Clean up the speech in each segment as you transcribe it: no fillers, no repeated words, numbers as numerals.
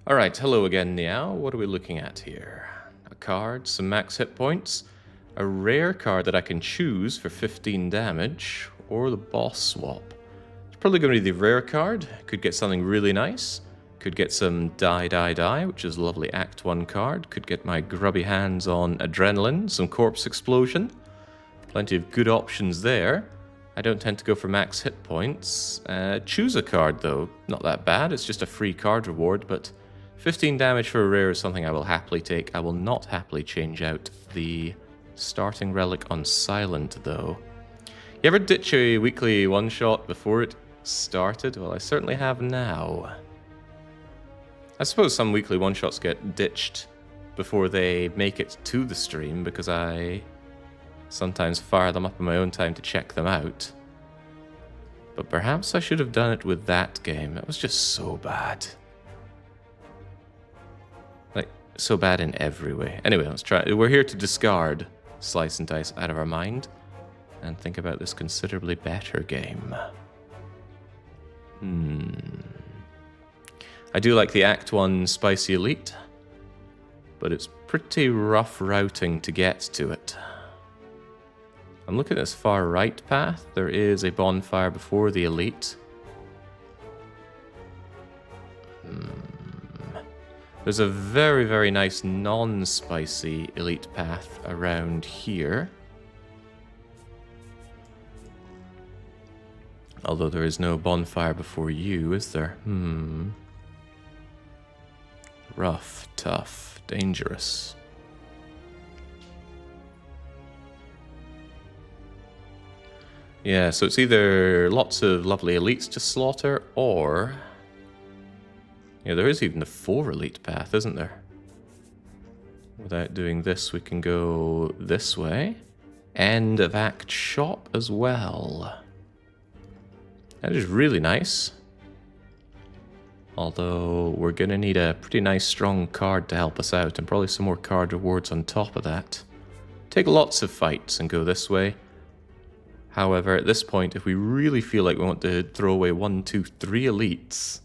Alright, hello again, Niao. What are we looking at here? A card, some max hit points, a rare card that I can choose for 15 damage, or the boss swap. It's probably going to be the rare card. Could get something really nice. Could get some Die, which is a lovely Act 1 card. Could get my grubby hands on Adrenaline, some Corpse Explosion. Plenty of good options there. I don't tend to go for max hit points. Choose a card, though. Not that bad. It's just a free card reward, but 15 damage for a rare is something I will happily take. I will not happily change out the starting relic on silent, though. You ever ditch a weekly one-shot before it started? Well, I certainly have now. I suppose some weekly one-shots get ditched before they make it to the stream, because I sometimes fire them up in my own time to check them out. But perhaps I should have done it with that game. It was just so bad. Like, so bad in every way. Anyway, let's try. We're here to discard Slice and Dice out of our mind and think about this considerably better game. I do like the Act 1 Spicy Elite, but it's pretty rough routing to get to it. I'm looking at this far right path. There is a bonfire before the Elite. There's a very, very nice non-spicy Elite path around here. Although there is no bonfire before you, is there? Rough, tough, dangerous. Yeah, so it's either lots of lovely elites to slaughter, or... yeah, there is even the 4 elite path, isn't there? Without doing this, we can go this way. End of Act Shop as well. That is really nice. Although, we're going to need a pretty nice strong card to help us out, and probably some more card rewards on top of that. Take lots of fights and go this way. However, at this point, if we really feel like we want to throw away 1, 2, 3 elites,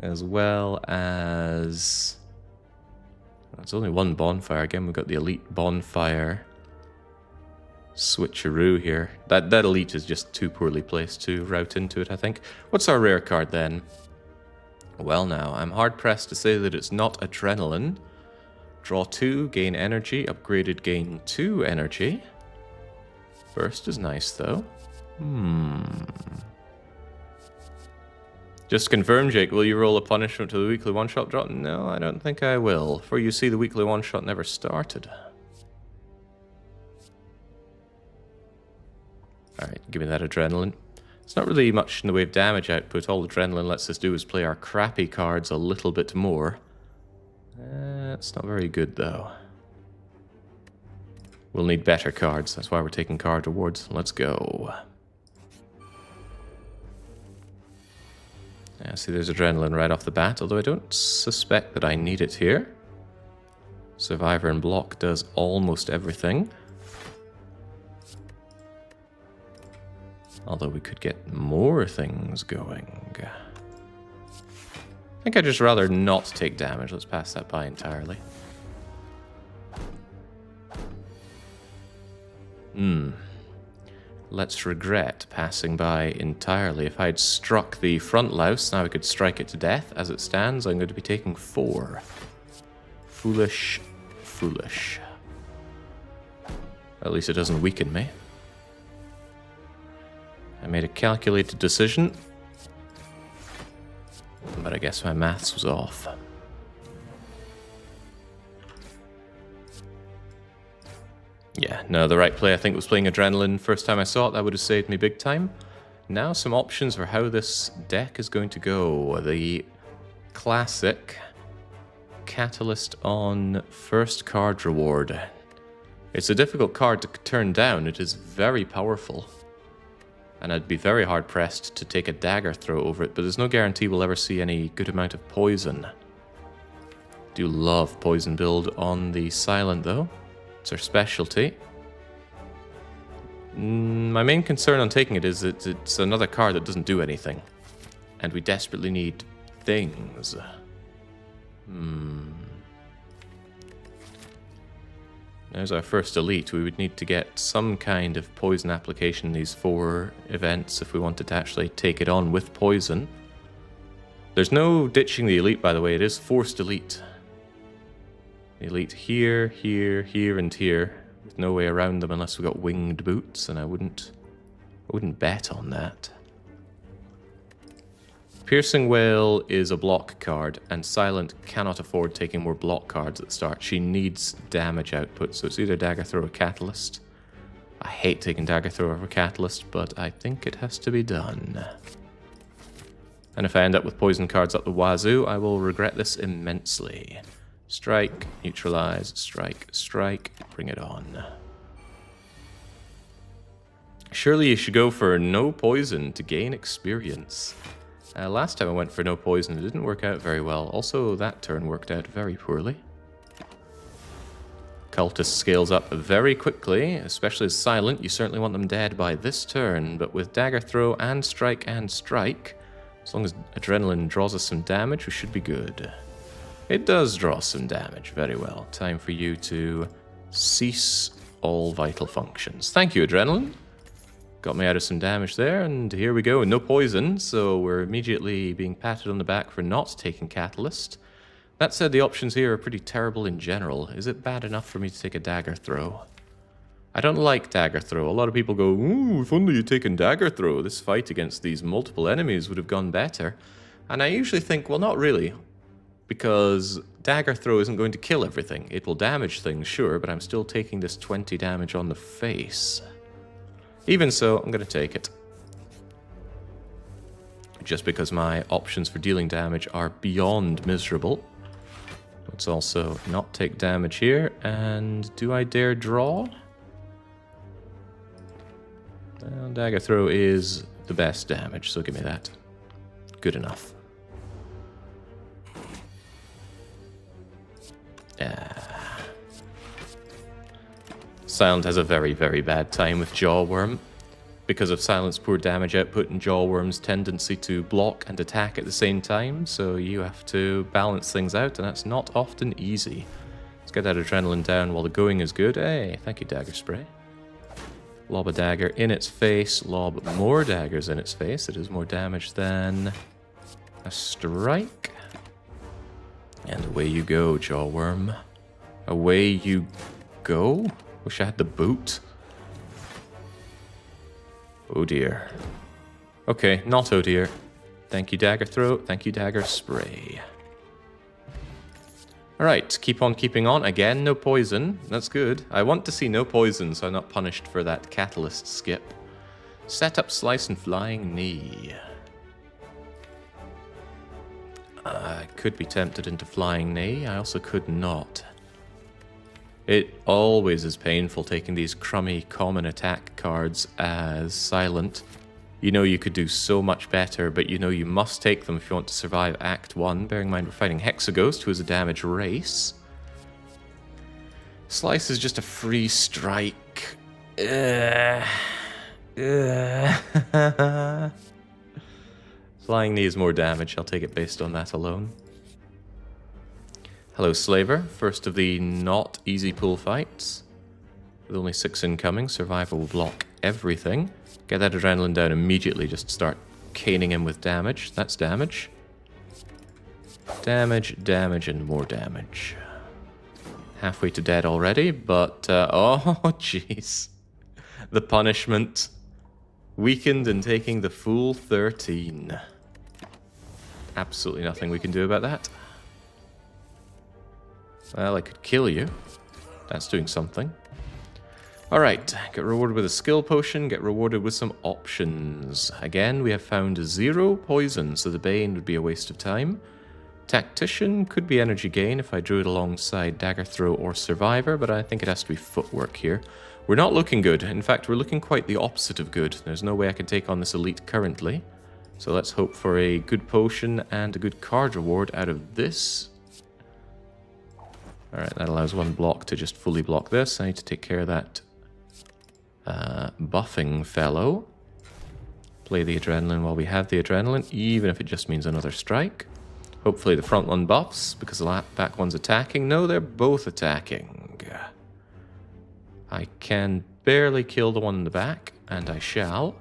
as well as... there's only one bonfire. Again, we've got the elite bonfire switcheroo here. That elite is just too poorly placed to route into it, I think. What's our rare card then? Well now, I'm hard-pressed to say that it's not Adrenaline. Draw 2, gain energy, upgraded gain 2 energy. Burst is nice, though. Just to confirm, Jake, will you roll a punishment to the weekly one-shot drop? No, I don't think I will. For you see, the weekly one-shot never started. Alright, give me that Adrenaline. It's not really much in the way of damage output. All Adrenaline lets us do is play our crappy cards a little bit more. It's not very good, though. We'll need better cards. That's why we're taking card rewards. Let's go. Yeah, see, there's Adrenaline right off the bat, although I don't suspect that I need it here. Survivor and Block does almost everything. Although we could get more things going. I think I'd just rather not take damage. Let's pass that by entirely. Let's regret passing by entirely. If I had struck the front louse, now I could strike it to death. As it stands, I'm going to be taking 4. Foolish, foolish. At least it doesn't weaken me. I made a calculated decision, but I guess my maths was off. Yeah, no, the right play I think was playing Adrenaline. First time I saw it, that would have saved me big time. Now some options for how this deck is going to go. The classic Catalyst on first card reward. It's a difficult card to turn down. It is very powerful. And I'd be very hard pressed to take a dagger throw over it, but there's no guarantee we'll ever see any good amount of poison. Do love poison build on the silent though. It's our specialty. My main concern on taking it is that it's another card that doesn't do anything. And we desperately need things. There's our first elite. We would need to get some kind of poison application in these 4 events if we wanted to actually take it on with poison. There's no ditching the elite, by the way. It is forced elite. The elite here, here, here, and here. With no way around them unless we got winged boots, and I wouldn't bet on that. Piercing Wail is a block card, and Silent cannot afford taking more block cards at the start. She needs damage output, so it's either Dagger Throw or Catalyst. I hate taking Dagger Throw over Catalyst, but I think it has to be done. And if I end up with poison cards up the wazoo, I will regret this immensely. Strike, neutralize, strike, strike, bring it on. Surely you should go for no poison to gain experience. Last time I went for no poison, it didn't work out very well. Also, that turn worked out very poorly. Cultist scales up very quickly, especially as Silent. You certainly want them dead by this turn, but with Dagger Throw and Strike, as long as Adrenaline draws us some damage, we should be good. It does draw some damage, very well. Time for you to cease all vital functions. Thank you, Adrenaline. Got me out of some damage there, and here we go. No poison, so we're immediately being patted on the back for not taking Catalyst. That said, the options here are pretty terrible in general. Is it bad enough for me to take a Dagger Throw? I don't like Dagger Throw. A lot of people go, ooh, if only you'd taken Dagger Throw, this fight against these multiple enemies would have gone better. And I usually think, well, not really. Because Dagger Throw isn't going to kill everything. It will damage things, sure, but I'm still taking this 20 damage on the face. Even so, I'm going to take it. Just because my options for dealing damage are beyond miserable. Let's also not take damage here. And do I dare draw? Well, Dagger Throw is the best damage, so give me that. Good enough. Silent has a very, very bad time with Jawworm. Because of Silent's poor damage output and Jawworm's tendency to block and attack at the same time, so you have to balance things out, and that's not often easy. Let's get that Adrenaline down while the going is good. Hey, thank you, Dagger Spray. Lob a dagger in its face, lob more daggers in its face. It is more damage than a strike. And away you go, Jawworm. Away you go? Wish I had the boot. Oh dear. Okay, not oh dear. Thank you, Dagger Throw. Thank you, Dagger Spray. Alright, keep on keeping on. Again, no poison. That's good. I want to see no poison so I'm not punished for that Catalyst skip. Set up Slice and Flying Knee. I could be tempted into Flying Knee. I also could not. It always is painful taking these crummy common attack cards as Silent. You know you could do so much better, but you know you must take them if you want to survive Act 1. Bearing in mind we're fighting Hexaghost, who is a damage race. Slice is just a free strike. Flying Knee is more damage. I'll take it based on that alone. Hello, Slaver. First of the not easy pool fights. With only 6 incoming, Survivor will block everything. Get that Adrenaline down immediately. Just start caning him with damage. That's damage. Damage, damage, and more damage. Halfway to dead already, but... oh, jeez. The punishment. Weakened and taking the full 13. Absolutely nothing we can do about that. Well, I could kill you. That's doing something. Alright, get rewarded with a skill potion, get rewarded with some options. Again, we have found 0 poison, so the Bane would be a waste of time. Tactician could be energy gain if I drew it alongside Dagger Throw or Survivor, but I think it has to be footwork here. We're not looking good. In fact, we're looking quite the opposite of good. There's no way I can take on this elite currently. So let's hope for a good potion and a good card reward out of this. Alright, that allows one block to just fully block this. I need to take care of that buffing fellow. Play the Adrenaline while we have the Adrenaline, even if it just means another strike. Hopefully the front one buffs, because the back one's attacking. No, they're both attacking. I can barely kill the one in the back, and I shall.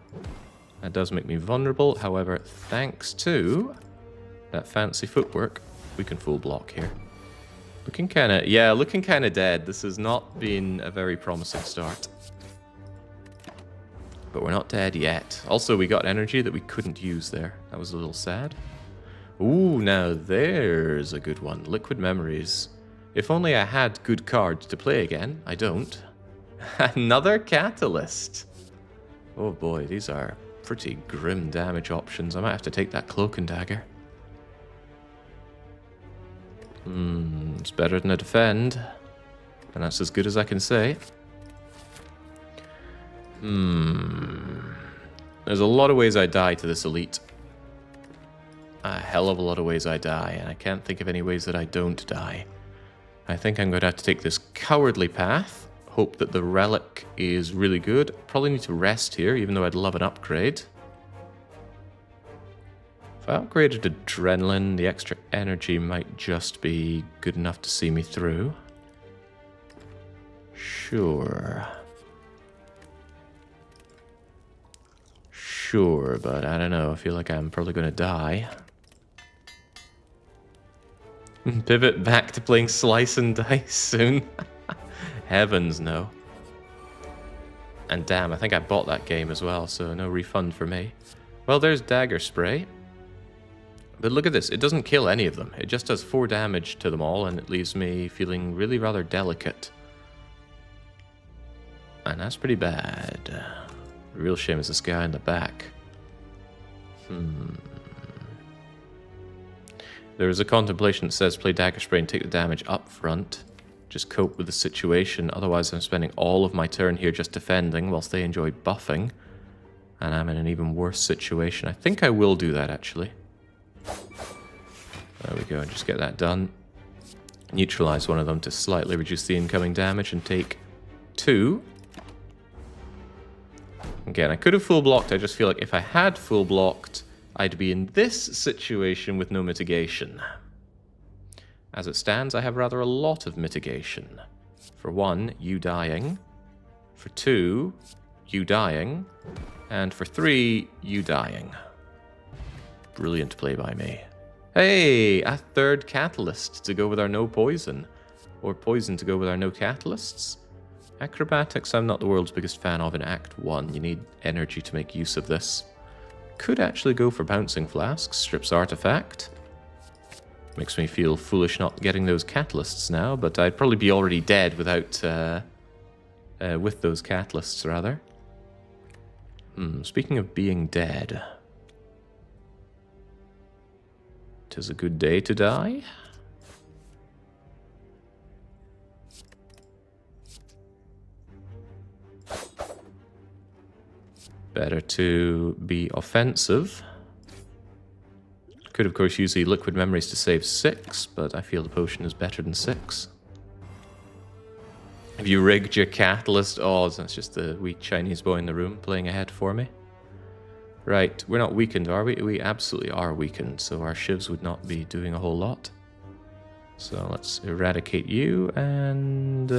That does make me vulnerable. However, thanks to that fancy footwork, we can full block here. Looking kind of dead. This has not been a very promising start. But we're not dead yet. Also, we got energy that we couldn't use there. That was a little sad. Ooh, now there's a good one. Liquid Memories. If only I had good cards to play again. I don't. Another Catalyst. Oh boy, these are pretty grim damage options. I might have to take that Cloak and Dagger. It's better than a defend. And that's as good as I can say. There's a lot of ways I die to this elite. A hell of a lot of ways I die, and I can't think of any ways that I don't die. I think I'm going to have to take this cowardly path. Hope that the relic is really good. Probably need to rest here, even though I'd love an upgrade. If I upgraded Adrenaline, the extra energy might just be good enough to see me through. Sure, but I don't know. I feel like I'm probably going to die. Pivot back to playing Slice and Dice soon. Heavens, no. And damn, I think I bought that game as well, so no refund for me. Well, there's Dagger Spray. But look at this, it doesn't kill any of them. It just does 4 damage to them all, and it leaves me feeling really rather delicate. And that's pretty bad. The real shame is this guy in the back. There is a contemplation that says play Dagger Spray and take the damage up front. Just cope with the situation, otherwise I'm spending all of my turn here just defending whilst they enjoy buffing. And I'm in an even worse situation. I think I will do that, actually. There we go, just get that done. Neutralize one of them to slightly reduce the incoming damage and take 2. Again, I could have full blocked. I just feel like if I had full blocked, I'd be in this situation with no mitigation. As it stands, I have rather a lot of mitigation. For 1, you dying. For 2, you dying. And for 3, you dying. Brilliant play by me. Hey, a third catalyst to go with our no poison. Or poison to go with our no catalysts. Acrobatics I'm not the world's biggest fan of in Act 1. You need energy to make use of this. Could actually go for Bouncing Flask. Strips Artifact. Makes me feel foolish not getting those catalysts now, but I'd probably be already dead without, with those catalysts, rather. Speaking of being dead. 'Tis a good day to die. Better to be offensive. Could, of course, use the liquid memories to save 6, but I feel the potion is better than 6. Have you rigged your catalyst? Oh, that's just the wee Chinese boy in the room playing ahead for me. Right, we're not weakened, are we? We absolutely are weakened, so our shivs would not be doing a whole lot. So let's eradicate you, and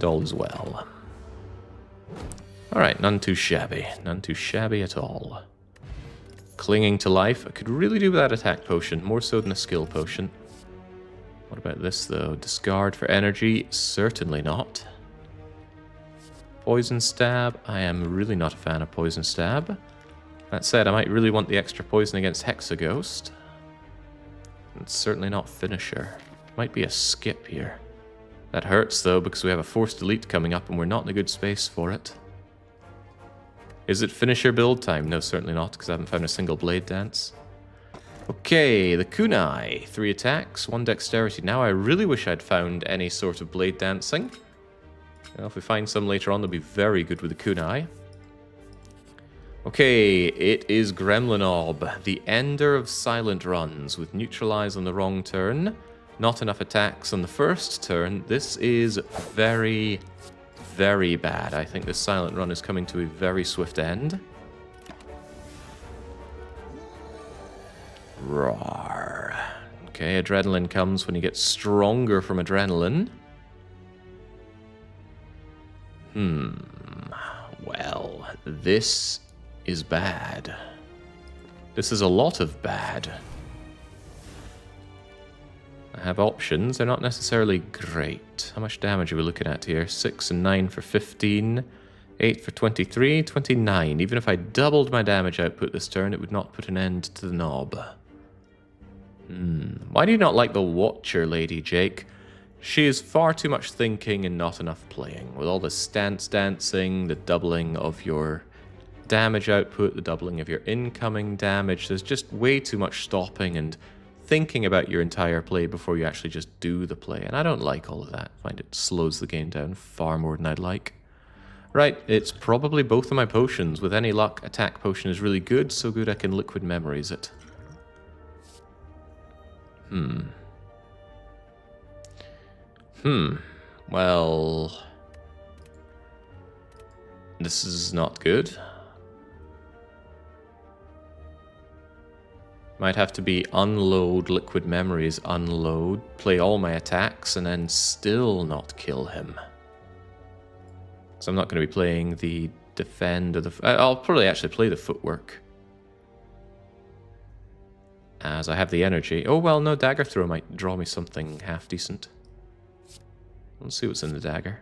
all is well. Alright, none too shabby. None too shabby at all. Clinging to life. I could really do with that attack potion, more so than a skill potion. What about this, though? Discard for energy? Certainly not. Poison Stab? I am really not a fan of Poison Stab. That said, I might really want the extra poison against Hexaghost. It's certainly not Finisher. Might be a skip here. That hurts, though, because we have a Forced Elite coming up and we're not in a good space for it. Is it Finisher build time? No, certainly not, because I haven't found a single Blade Dance. Okay, the Kunai. 3 attacks, 1 dexterity. Now I really wish I'd found any sort of Blade Dancing. Well, if we find some later on, they'll be very good with the Kunai. Okay, it is Gremlinob, the ender of silent runs, with Neutralize on the wrong turn. Not enough attacks on the first turn. This is very, very bad. I think this silent run is coming to a very swift end. Roar. Okay, adrenaline comes when you get stronger from adrenaline. Well, this is bad. This is a lot of bad. I have options. They're not necessarily great. How much damage are we looking at here? 6 and 9 for 15. 8 for 23. 29. Even if I doubled my damage output this turn, it would not put an end to the knob. Why do you not like the Watcher Lady, Jake? She is far too much thinking and not enough playing. With all the stance dancing, the doubling of your damage output, the doubling of your incoming damage, there's just way too much stopping and thinking about your entire play before you actually just do the play. And I don't like all of that. I find it slows the game down far more than I'd like. Right, it's probably both of my potions. With any luck, attack potion is really good, so good I can liquid memories it. Well, this is not good. Might have to be unload liquid memories, unload, play all my attacks, and then still not kill him. So I'm not going to be playing the defend or the... I'll probably actually play the footwork, as I have the energy. Oh, well, no, dagger throw might draw me something half decent. Let's see what's in the dagger.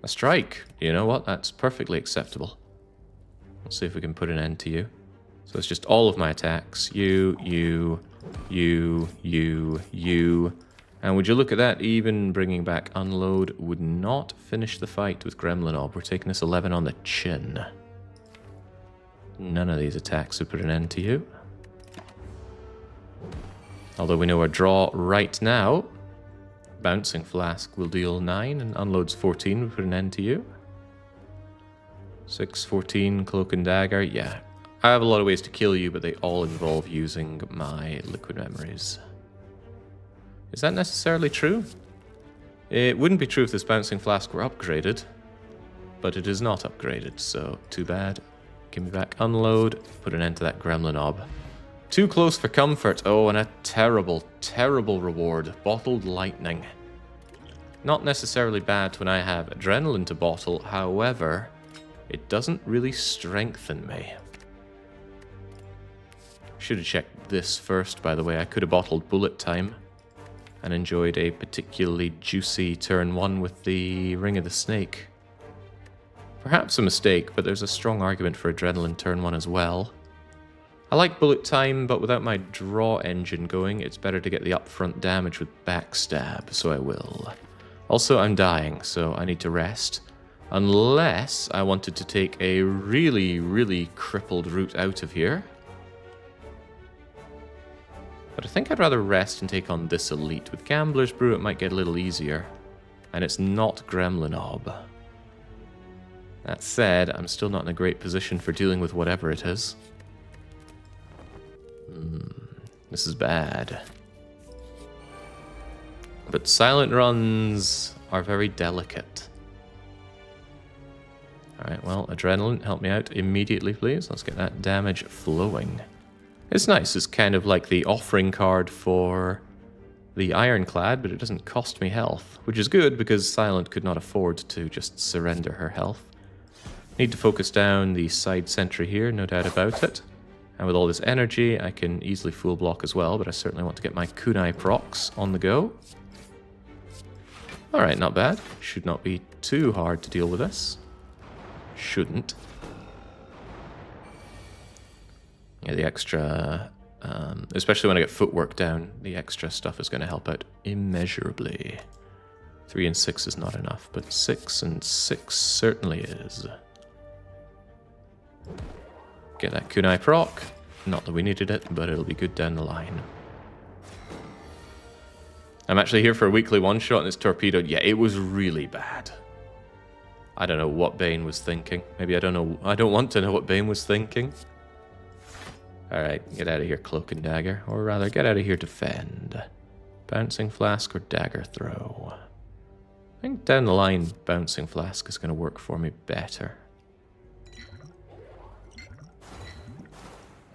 A strike. You know what? That's perfectly acceptable. Let's see if we can put an end to you. So it's just all of my attacks. You. And would you look at that? Even bringing back unload would not finish the fight with Gremlin Orb. We're taking this 11 on the chin. None of these attacks would put an end to you. Although we know our draw right now. Bouncing Flask will deal 9 and unloads 14 would put an end to you. 6, 14, Cloak and Dagger. Yeah, I have a lot of ways to kill you, but they all involve using my liquid memories. Is that necessarily true? It wouldn't be true if this Bouncing Flask were upgraded, but it is not upgraded, so too bad. Give me back unload, put an end to that Gremlin Orb. Too close for comfort. Oh, and a terrible, terrible reward. Bottled Lightning. Not necessarily bad when I have adrenaline to bottle, however, it doesn't really strengthen me. Should have checked this first, by the way. I could have bottled Bullet Time and enjoyed a particularly juicy turn 1 with the Ring of the Snake. Perhaps a mistake, but there's a strong argument for adrenaline turn 1 as well. I like Bullet Time, but without my draw engine going, it's better to get the upfront damage with Backstab, so I will. Also, I'm dying, so I need to rest. Unless I wanted to take a really, really crippled route out of here. But I think I'd rather rest and take on this elite. With Gambler's Brew, it might get a little easier. And it's not Gremlin Orb. That said, I'm still not in a great position for dealing with whatever it is. This is bad. But silent runs are very delicate. Alright, well, adrenaline, help me out immediately, please. Let's get that damage flowing. It's nice, it's kind of like the offering card for the Ironclad, but it doesn't cost me health, which is good because Silent could not afford to just surrender her health. Need to focus down the side sentry here, no doubt about it. And with all this energy, I can easily full block as well, but I certainly want to get my kunai procs on the go. Alright, not bad. Should not be too hard to deal with this. Shouldn't. Yeah, the extra, especially when I get footwork down, the extra stuff is going to help out immeasurably. 3 and 6 is not enough, but 6 and 6 certainly is. Get that kunai proc. Not that we needed it, but it'll be good down the line. I'm actually here for a weekly one-shot and it's torpedoed. Yeah, it was really bad. I don't know what Bane was thinking. Maybe I don't want to know what Bane was thinking. Alright, get out of here, Cloak and Dagger. Or rather, get out of here, Defend. Bouncing Flask or Dagger Throw. I think down the line, Bouncing Flask is going to work for me better.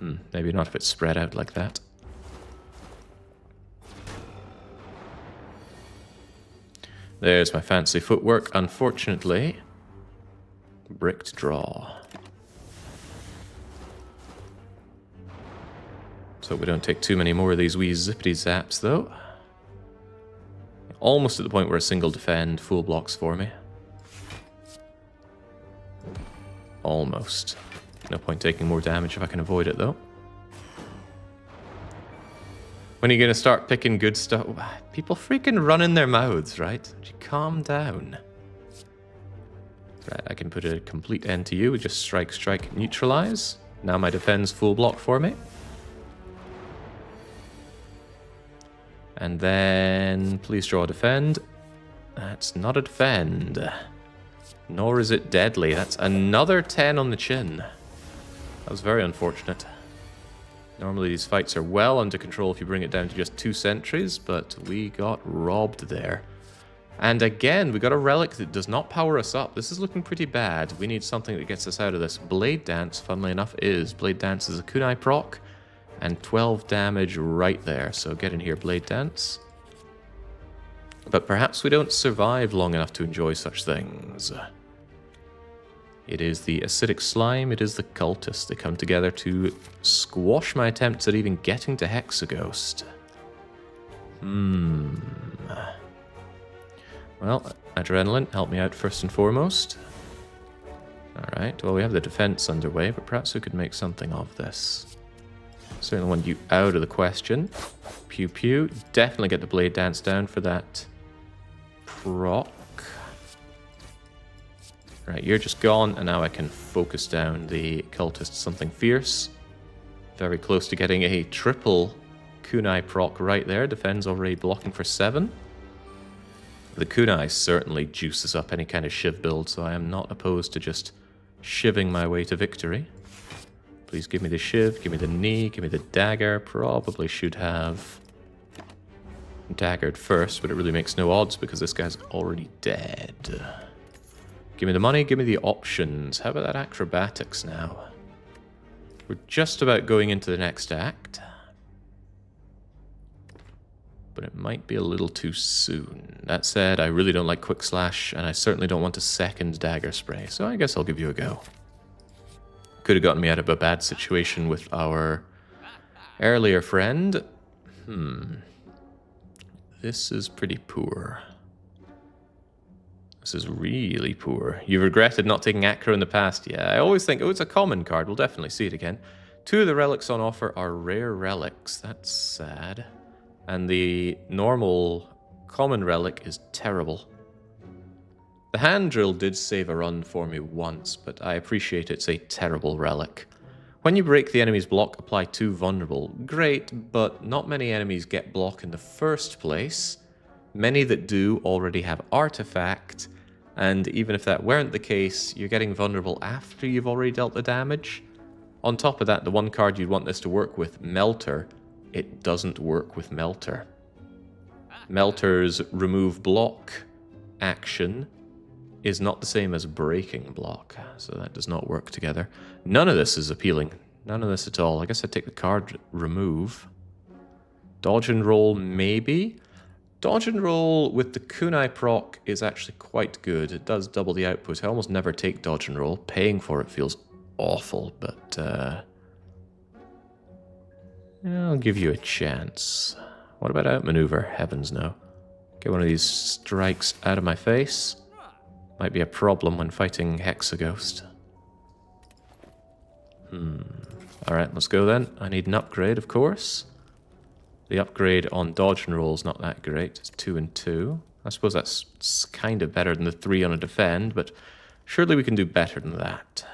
Maybe not if it's spread out like that. There's my fancy footwork. Unfortunately, bricked draw. So we don't take too many more of these wee zippity zaps, though. Almost at the point where a single defend full blocks for me. Almost. No point taking more damage if I can avoid it, though. When are you going to start picking good stuff? People freaking running their mouths, right? Calm down. Right, I can put a complete end to you with just strike, strike, neutralize. Now my defense full block for me. And then please draw a defend. That's not a defend. Nor is it deadly. That's another 10 on the chin. That was very unfortunate. Normally these fights are well under control if you bring it down to just 2 sentries, but we got robbed there. And again, we got a relic that does not power us up. This is looking pretty bad. We need something that gets us out of this. Blade Dance, funnily enough, is. Blade Dance is a kunai proc, and 12 damage right there. So get in here, Blade Dance. But perhaps we don't survive long enough to enjoy such things. It is the acidic slime, it is the cultist. They come together to squash my attempts at even getting to Hexaghost. Well, adrenaline, help me out first and foremost. Alright, well we have the defense underway, but perhaps we could make something of this. Certainly want you out of the question. Pew pew. Definitely get the Blade Dance down for that proc. Right, you're just gone, and now I can focus down the cultist something fierce. Very close to getting a triple kunai proc right there. Defends already blocking for 7. The kunai certainly juices up any kind of shiv build, so I am not opposed to just shiving my way to victory. Please give me the shiv, give me the knee, give me the dagger. Probably should have daggered first, but it really makes no odds because this guy's already dead. Give me the money, give me the options. How about that acrobatics now? We're just about going into the next act. But it might be a little too soon. That said, I really don't like quick slash, and I certainly don't want a second dagger spray, so I guess I'll give you a go. Could have gotten me out of a bad situation with our earlier friend. This is pretty poor. This is really poor. You've regretted not taking Acro in the past. Yeah, I always think, oh, it's a common card. We'll definitely see it again. 2 of the relics on offer are rare relics. That's sad. And the normal common relic is terrible. The hand drill did save a run for me once, but I appreciate it's a terrible relic. When you break the enemy's block, apply 2 vulnerable. Great, but not many enemies get block in the first place. Many that do already have artifact. And even if that weren't the case, you're getting vulnerable after you've already dealt the damage. On top of that, the one card you'd want this to work with, Melter, it doesn't work with Melter. Melter's remove block action is not the same as breaking block, so that does not work together. None of this is appealing. None of this at all. I guess I'd take the card remove. Dodge and roll, maybe. Dodge and roll with the kunai proc is actually quite good. It does double the output. I almost never take dodge and roll. Paying for it feels awful, but I'll give you a chance. What about outmaneuver? Heavens no. Get one of these strikes out of my face. Might be a problem when fighting Hexaghost. Alright, let's go then. I need an upgrade, of course. The upgrade on dodge and roll is not that great. It's 2 and 2. I suppose that's kind of better than the 3 on a defend, but surely we can do better than that.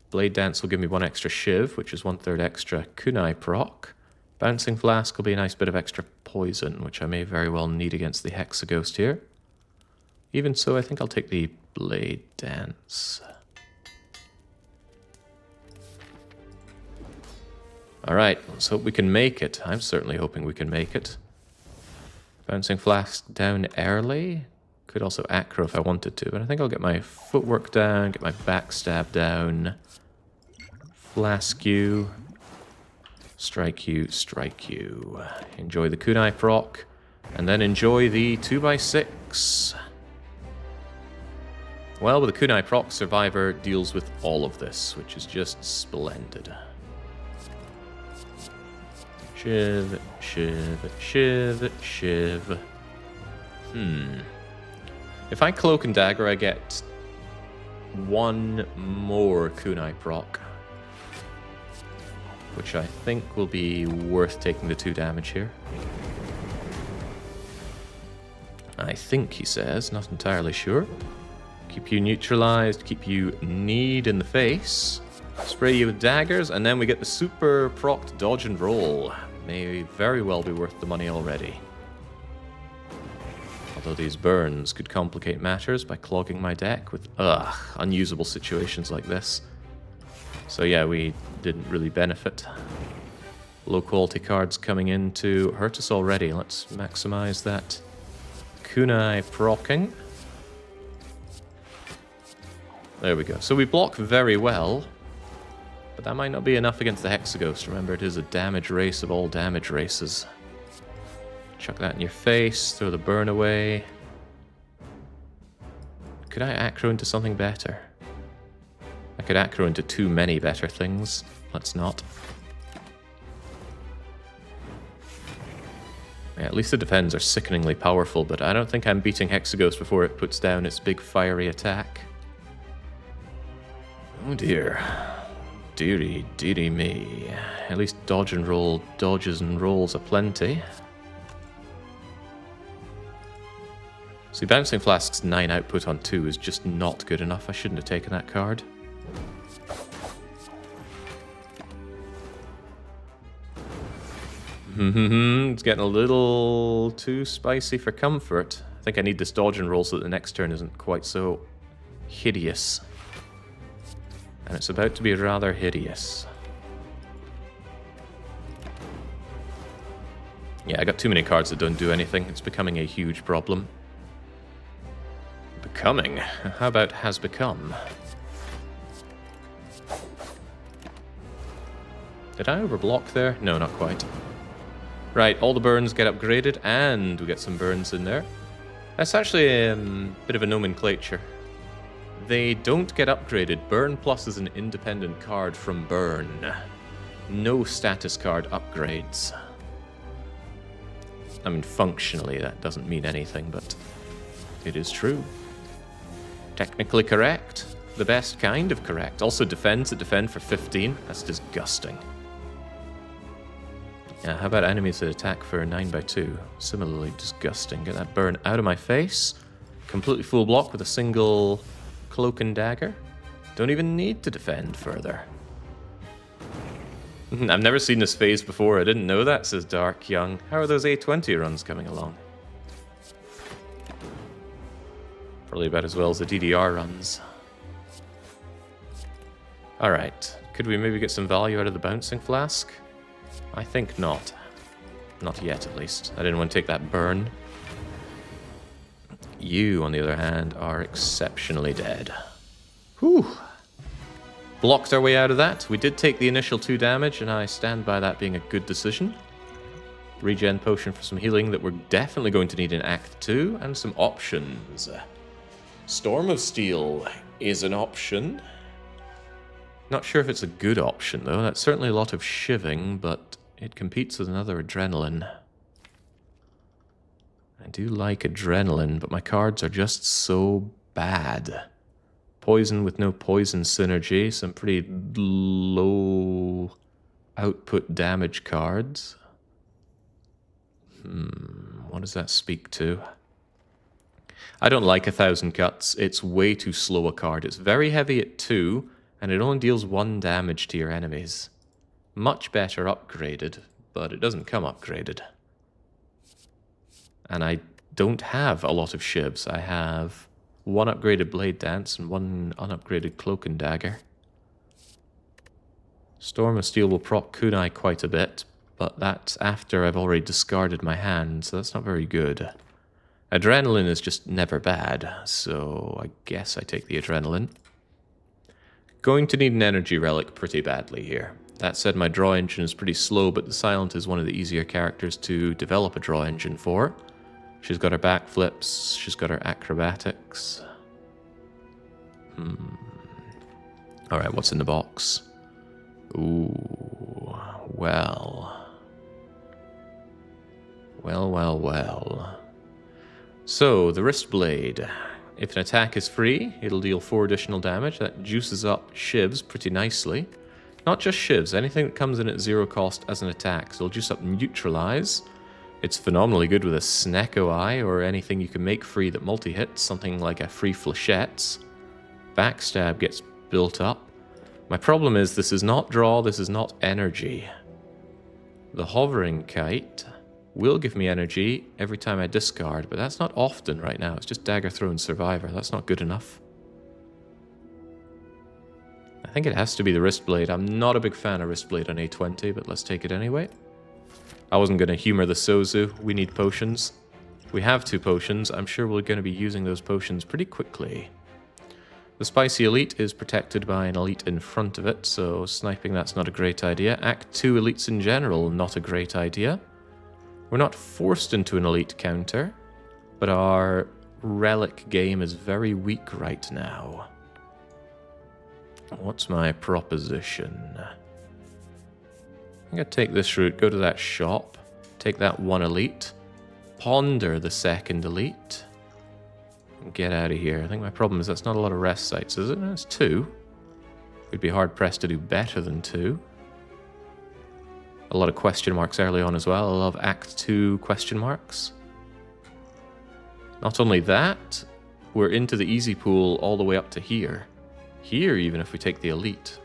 Blade Dance will give me 1 extra shiv, which is 1/3 extra kunai proc. Bouncing Flask will be a nice bit of extra poison, which I may very well need against the Hexaghost here. Even so, I think I'll take the Blade Dance. Alright, let's hope we can make it. I'm certainly hoping we can make it. Bouncing Flask down early. Could also acro if I wanted to, but I think I'll get my footwork down, get my backstab down. Flask you. Strike you, strike you. Enjoy the kunai proc. And then enjoy the 2x6. Well, with the kunai proc, Survivor deals with all of this, which is just splendid. Shiv, shiv, shiv, shiv. If I cloak and dagger, I get one more kunai proc, which I think will be worth taking the 2 damage here. I think, he says, not entirely sure. Keep you neutralized, keep you kneed in the face, spray you with daggers, and then we get the super procced dodge and roll. May very well be worth the money already. Although these burns could complicate matters by clogging my deck with, unusable situations like this. So yeah, we didn't really benefit. Low quality cards coming in to hurt us already. Let's maximize that kunai procking. There we go. So we block very well, but that might not be enough against the Hexaghost. Remember, it is a damage race of all damage races. Chuck that in your face, throw the burn away. Could I acro into something better? I could acro into too many better things. Let's not. Yeah, at least the defends are sickeningly powerful, but I don't think I'm beating Hexaghost before it puts down its big fiery attack. Oh dear. Dearie, dearie me. At least dodge and roll, dodges and rolls aplenty. See, Bouncing Flask's 9 output on 2 is just not good enough. I shouldn't have taken that card. It's getting a little too spicy for comfort. I think I need this dodge and roll so that the next turn isn't quite so hideous. And it's about to be rather hideous. Yeah, I got too many cards that don't do anything. It's becoming a huge problem. Becoming? How about has become? Did I overblock there? No, not quite. Right, all the burns get upgraded, and we get some burns in there. That's actually a bit of a nomenclature. They don't get upgraded. Burn Plus is an independent card from Burn. No status card upgrades. I mean, functionally that doesn't mean anything, but it is true. Technically correct. The best kind of correct. Also defends that defend for 15. That's disgusting. Yeah, how about enemies that attack for 9x2? Similarly disgusting. Get that burn out of my face. Completely full block with a single cloak and dagger. Don't even need to defend further. I've never seen this phase before. I didn't know that, says Dark Young. How are those A20 runs coming along? Probably about as well as the DDR runs. Alright. Could we maybe get some value out of the Bouncing Flask? I think not. Not yet, at least. I didn't want to take that burn. You, on the other hand, are exceptionally dead. Whew. Blocked our way out of that. We did take the initial 2 damage, and I stand by that being a good decision. Regen potion for some healing that we're definitely going to need in Act 2, and some options. Storm of Steel is an option. Not sure if it's a good option, though. That's certainly a lot of shiving, but it competes with another adrenaline. I do like adrenaline, but my cards are just so bad. Poison with no poison synergy, some pretty low output damage cards. What does that speak to? I don't like 1,000 Cuts. It's way too slow a card. It's very heavy at 2, and it only deals 1 damage to your enemies. Much better upgraded, but it doesn't come upgraded. And I don't have a lot of shivs. I have 1 upgraded Blade Dance and 1 unupgraded Cloak and Dagger. Storm of Steel will proc kunai quite a bit, but that's after I've already discarded my hand, so that's not very good. Adrenaline is just never bad, so I guess I take the adrenaline. Going to need an energy relic pretty badly here. That said, my draw engine is pretty slow, but the Silent is one of the easier characters to develop a draw engine for. She's got her backflips, she's got her acrobatics. Alright, what's in the box? Ooh, well. Well. So, the wrist blade. If an attack is free, it'll deal 4 additional damage. That juices up shivs pretty nicely. Not just shivs, anything that comes in at 0 cost as an attack. So it'll juice up neutralize. It's phenomenally good with a Snecko Eye or anything you can make free that multi-hits, something like a free Flechettes. Backstab gets built up. My problem is this is not draw, this is not energy. The hovering kite will give me energy every time I discard, but that's not often right now. It's just dagger throw and survivor. That's not good enough. I think it has to be the wrist blade. I'm not a big fan of wrist blade on A20, but let's take it anyway. I wasn't going to humor the Sozu. We need potions. We have 2 potions. I'm sure we're going to be using those potions pretty quickly. The Spicy Elite is protected by an elite in front of it, so sniping that's not a great idea. Act 2 elites in general, not a great idea. We're not forced into an elite counter, but our relic game is very weak right now. What's my proposition? I'm going to take this route, go to that shop, take that 1 elite, ponder the 2nd elite, and get out of here. I think my problem is that's not a lot of rest sites, is it? No, it's 2. We'd be hard-pressed to do better than 2. A lot of question marks early on as well. I love Act 2 question marks. Not only that, we're into the easy pool all the way up to here. Here, even if we take the elite.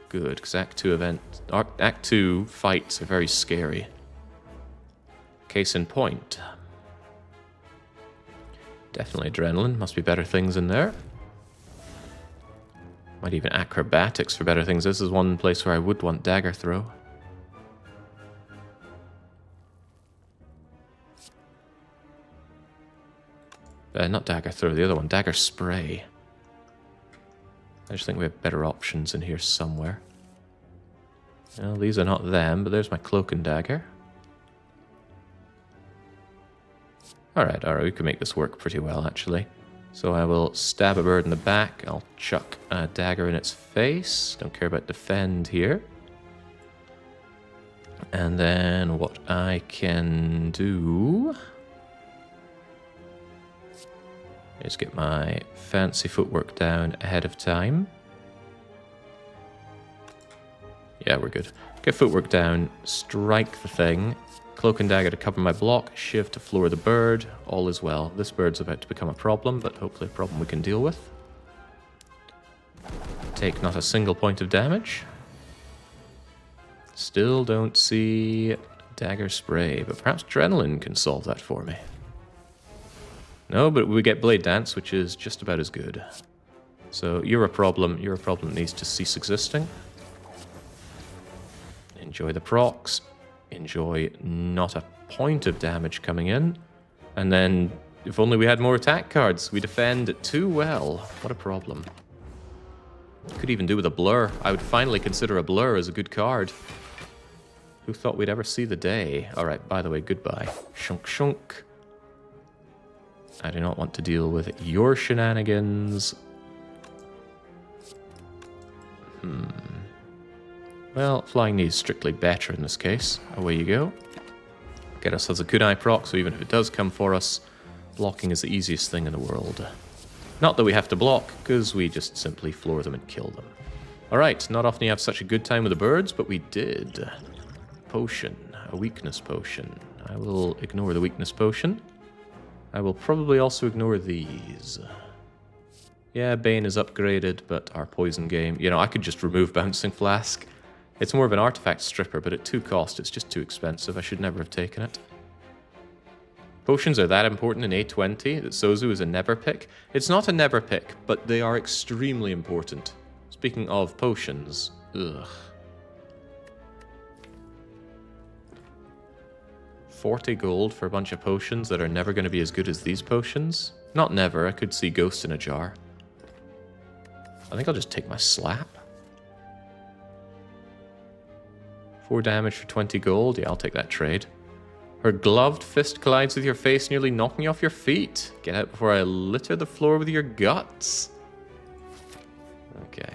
Good, because Act 2 fights are very scary. Case in point. Definitely adrenaline. Must be better things in there. Might even acrobatics for better things. This is one place where I would want dagger throw. Not dagger throw, the other one. Dagger spray. I just think we have better options in here somewhere. Well, these are not them, but there's my cloak and dagger. Alright, we can make this work pretty well, actually. So I will stab a bird in the back. I'll chuck a dagger in its face. Don't care about defend here. And then what I can do is get my fancy footwork down ahead of time. Yeah, we're good. Get footwork down, strike the thing, cloak and dagger to cover my block, shiv to floor the bird. All is well. This bird's about to become a problem, but hopefully a problem we can deal with. Take not a single point of damage. Still don't see dagger spray, but perhaps adrenaline can solve that for me. No, but we get Blade Dance, which is just about as good. So you're a problem that needs to cease existing. Enjoy the procs. Enjoy not a point of damage coming in. And then, if only we had more attack cards. We defend too well. What a problem. Could even do with a blur. I would finally consider a blur as a good card. Who thought we'd ever see the day? Alright, by the way, goodbye. Shunk shunk. I do not want to deal with your shenanigans. Well, flying knee is strictly better in this case. Away you go. Get ourselves a kunai proc, so even if it does come for us, blocking is the easiest thing in the world. Not that we have to block, because we just simply floor them and kill them. Alright, not often you have such a good time with the birds, but we did. Potion. A weakness potion. I will ignore the weakness potion. I will probably also ignore these. Yeah, Bane is upgraded, but our poison game... You know, I could just remove Bouncing Flask. It's more of an artifact stripper, but at 2 cost, it's just too expensive. I should never have taken it. Potions are that important in A20 that Sozu is a never pick. It's not a never pick, but they are extremely important. Speaking of potions, ugh. 40 gold for a bunch of potions that are never going to be as good as these potions? Not never, I could see Ghost in a jar. I think I'll just take my slap. 4 damage for 20 gold. Yeah, I'll take that trade. Her gloved fist collides with your face, nearly knocking you off your feet. Get out before I litter the floor with your guts. Okay.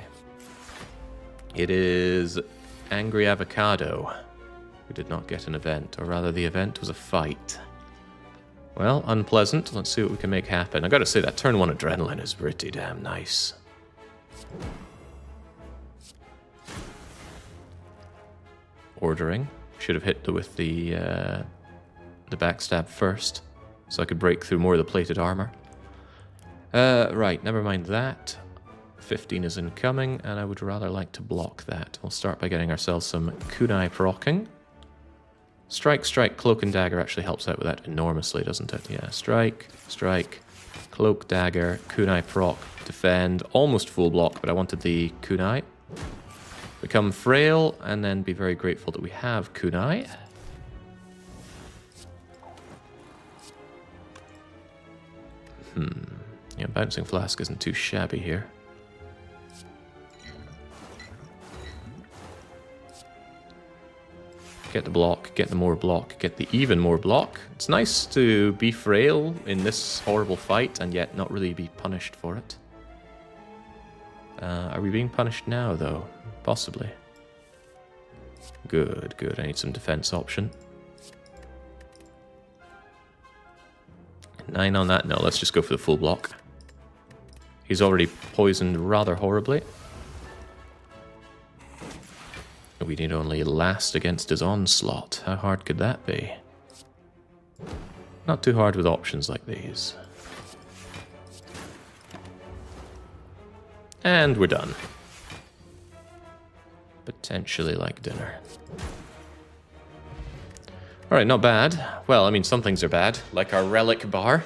It is Angry Avocado, who did not get an event, or rather the event was a fight. Well, unpleasant. Let's see what we can make happen. I gotta say, that turn 1 adrenaline is pretty damn nice. Ordering. Should have hit with the backstab first, so I could break through more of the plated armor. Right, never mind that. 15 is incoming, and I would rather like to block that. We'll start by getting ourselves some kunai proccing. Strike, strike, cloak and dagger actually helps out with that enormously, doesn't it? Yeah, strike, strike, cloak, dagger, kunai proc, defend. Almost full block, but I wanted the kunai. Become frail, and then be very grateful that we have kunai. Yeah, bouncing flask isn't too shabby here. Get the block, get the more block, get the even more block. It's nice to be frail in this horrible fight and yet not really be punished for it. Are we being punished now, though? Possibly. Good, good. I need some defense option. 9 on that? No, let's just go for the full block. He's already poisoned rather horribly. We need only last against his onslaught. How hard could that be? Not too hard with options like these. And we're done. Potentially like dinner. Alright, not bad. Well, I mean, some things are bad, like our relic bar.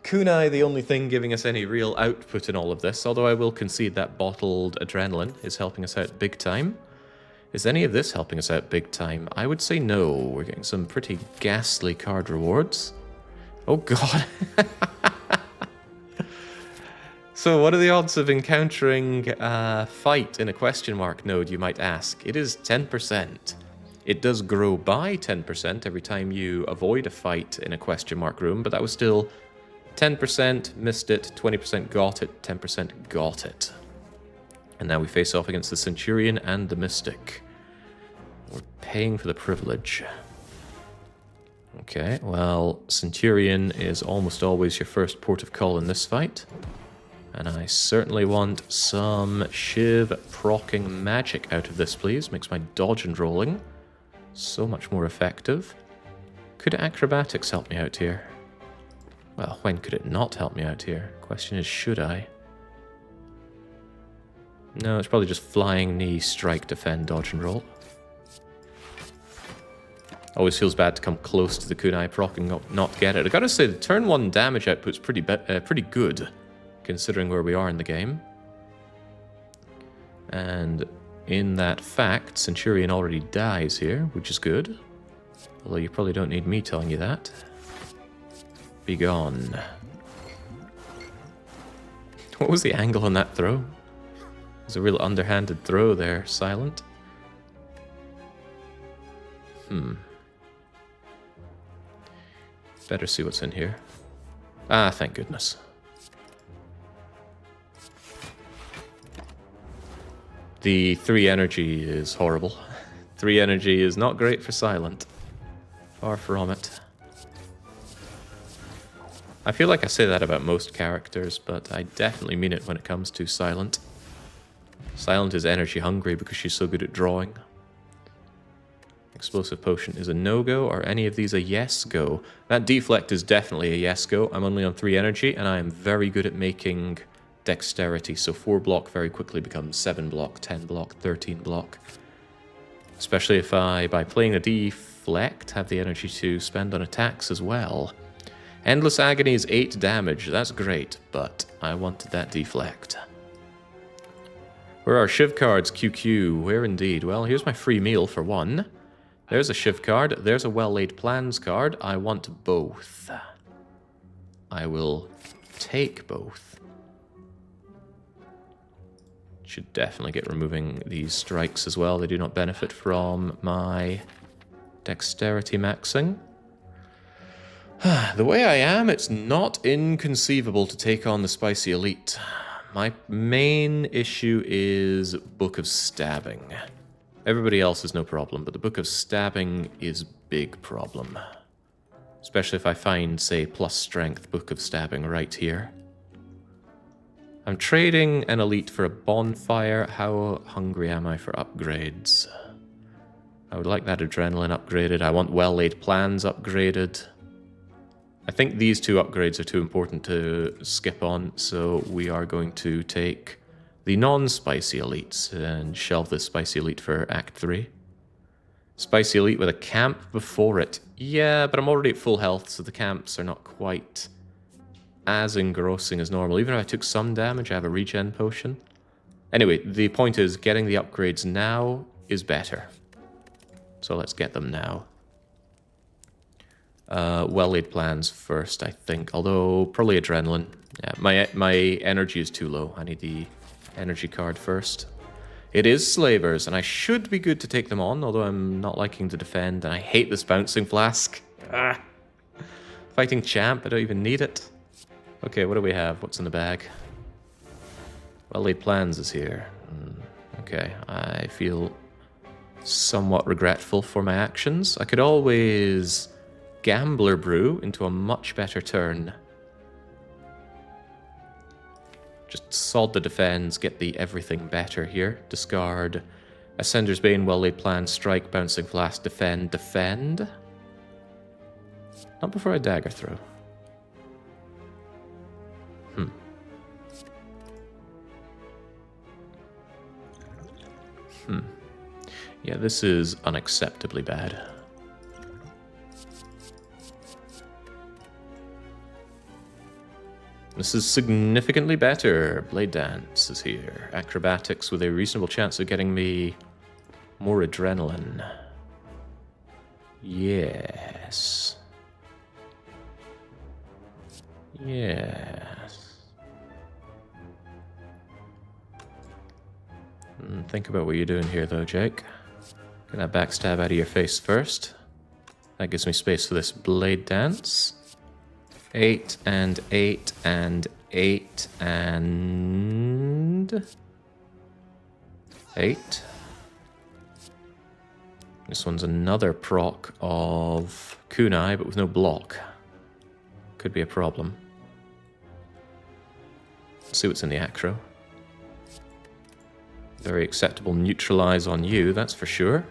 Kunai, the only thing giving us any real output in all of this, although I will concede that bottled adrenaline is helping us out big time. Is any of this helping us out big time? I would say no. We're getting some pretty ghastly card rewards. Oh god. So what are the odds of encountering a fight in a question mark node, you might ask? It is 10%. It does grow by 10% every time you avoid a fight in a question mark room, but that was still 10%, missed it, 20% got it, 10% got it. And now we face off against the Centurion and the Mystic. We're paying for the privilege. Okay, well, Centurion is almost always your first port of call in this fight. And I certainly want some Shiv proccing magic out of this, please. Makes my dodge and rolling so much more effective. Could acrobatics help me out here? Well, when could it not help me out here? Question is, should I? No, it's probably just flying, knee, strike, defend, dodge, and roll. Always feels bad to come close to the kunai proc and not get it. I gotta say, the turn 1 damage output's pretty good, considering where we are in the game. And in that fact, Centurion already dies here, which is good. Although you probably don't need me telling you that. Be gone. What was the angle on that throw? There's a real underhanded throw there, Silent. Better see what's in here. Ah, thank goodness. The 3 energy is horrible. 3 energy is not great for Silent. Far from it. I feel like I say that about most characters, but I definitely mean it when it comes to Silent. Silent is energy hungry because she's so good at drawing. Explosive potion is a no-go. Are any of these a yes-go? That deflect is definitely a yes-go. I'm only on 3 energy, and I am very good at making dexterity. So 4 block very quickly becomes 7 block, 10 block, 13 block. Especially if I, by playing a deflect, have the energy to spend on attacks as well. Endless Agony is 8 damage. That's great, but I wanted that deflect. Where are Shiv cards? QQ. Where indeed? Well, here's my free meal for 1. There's a Shiv card. There's a well-laid plans card. I want both. I will take both. Should definitely get removing these strikes as well. They do not benefit from my dexterity maxing. The way I am, it's not inconceivable to take on the Spicy Elite. My main issue is Book of Stabbing. Everybody else is no problem, but the Book of Stabbing is big problem. Especially if I find, say, plus strength Book of Stabbing right here. I'm trading an elite for a bonfire. How hungry am I for upgrades? I would like that adrenaline upgraded. I want well-laid plans upgraded. I think these two upgrades are too important to skip on, so we are going to take the non-spicy elites and shelve the spicy elite for Act 3. Spicy elite with a camp before it. Yeah, but I'm already at full health, so the camps are not quite as engrossing as normal. Even if I took some damage, I have a regen potion. Anyway, the point is getting the upgrades now is better. So let's get them now. Well-laid plans first, I think. Although, probably adrenaline. Yeah, my energy is too low. I need the energy card first. It is slavers, and I should be good to take them on, although I'm not liking to defend, and I hate this bouncing flask. Ah. Fighting champ, I don't even need it. Okay, what do we have? What's in the bag? Well-laid plans is here. Okay, I feel somewhat regretful for my actions. I could always Gambler Brew into a much better turn. Just sod the defense, get the everything better here. Discard Ascender's Bane, Well-laid plans, strike, bouncing flask, defend, defend. Not before I dagger throw. Yeah, this is unacceptably bad. This is significantly better. Blade Dance is here. Acrobatics with a reasonable chance of getting me more adrenaline. Yes. Yes. Think about what you're doing here, though, Jake. Get that backstab out of your face first. That gives me space for this Blade Dance. 8 and 8 and 8 and 8. This one's another proc of kunai, but with no block. Could be a problem. Let's see what's in the acro. Very acceptable neutralize on you, that's for sure.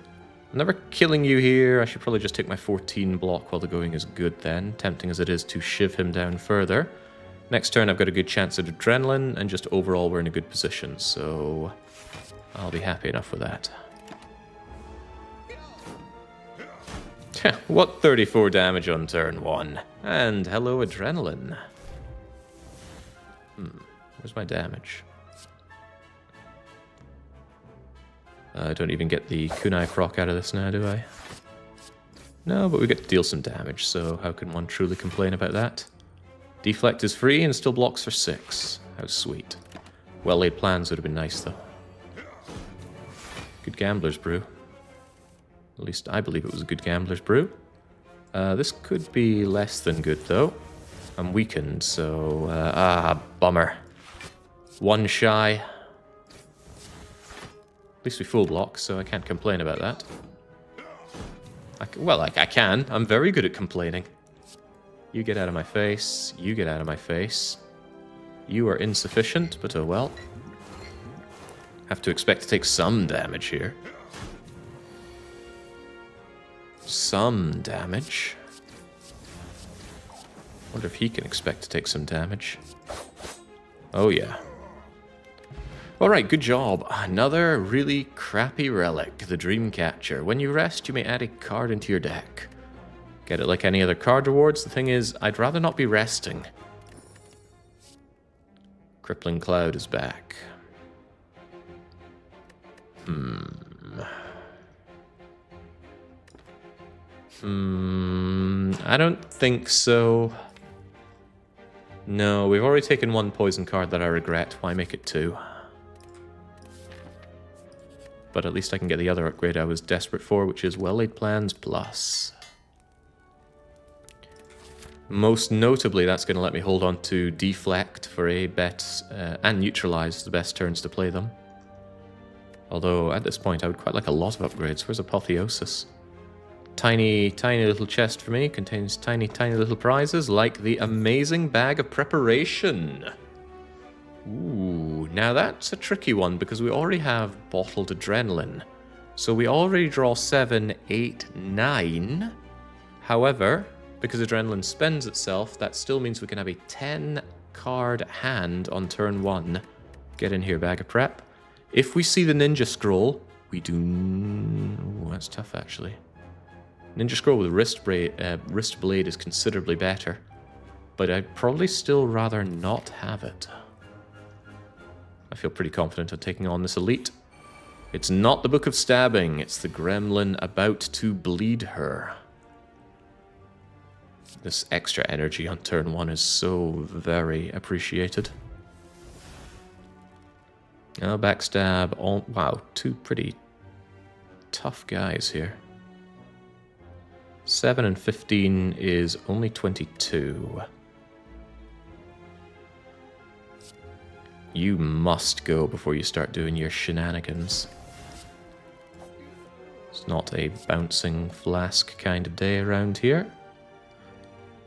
I'm never killing you here. I should probably just take my 14 block while the going is good then. Tempting as it is to shiv him down further. Next turn I've got a good chance at adrenaline, and just overall we're in a good position, so I'll be happy enough with that. What 34 damage on turn 1? And hello adrenaline. Where's my damage? I don't even get the kunai proc out of this now, do I? No, but we get to deal some damage, so how can one truly complain about that? Deflect is free and still blocks for 6. How sweet. Well-laid plans would have been nice, though. Good Gambler's Brew. At least I believe it was a good Gambler's Brew. This could be less than good, though. I'm weakened, so... bummer. 1 shy. At least we full block, so I can't complain about that. I can. I'm very good at complaining. You get out of my face. You get out of my face. You are insufficient, but oh well. Have to expect to take some damage here. Some damage. Wonder if he can expect to take some damage. Oh yeah. Alright, good job. Another really crappy relic, the Dreamcatcher. When you rest, you may add a card into your deck. Get it like any other card rewards. The thing is, I'd rather not be resting. Crippling Cloud is back. I don't think so. No, we've already taken 1 poison card that I regret. Why make it 2? but at least I can get the other upgrade I was desperate for, which is Well-Laid Plans Plus. Most notably, that's going to let me hold on to Deflect for a bet and Neutralize, the best turns to play them. Although, at this point, I would quite like a lot of upgrades. Where's Apotheosis? Tiny, tiny little chest for me. Contains tiny, tiny little prizes, like the amazing Bag of Preparation. Ooh, now that's a tricky one, because we already have Bottled Adrenaline. So we already draw 7, 8, 9. However, because Adrenaline spends itself, that still means we can have a 10-card hand on turn 1. Get in here, Bag of Prep. If we see the Ninja Scroll, we do... Ooh, that's tough, actually. Ninja Scroll with Wrist Blade is considerably better. But I'd probably still rather not have it. I feel pretty confident of taking on this elite. It's not the Book of Stabbing, it's the Gremlin about to bleed her. This extra energy on turn 1 is so very appreciated. Oh, backstab. Oh, wow, 2 pretty tough guys here. 7 and 15 is only 22. You must go before you start doing your shenanigans. It's not a bouncing flask kind of day around here.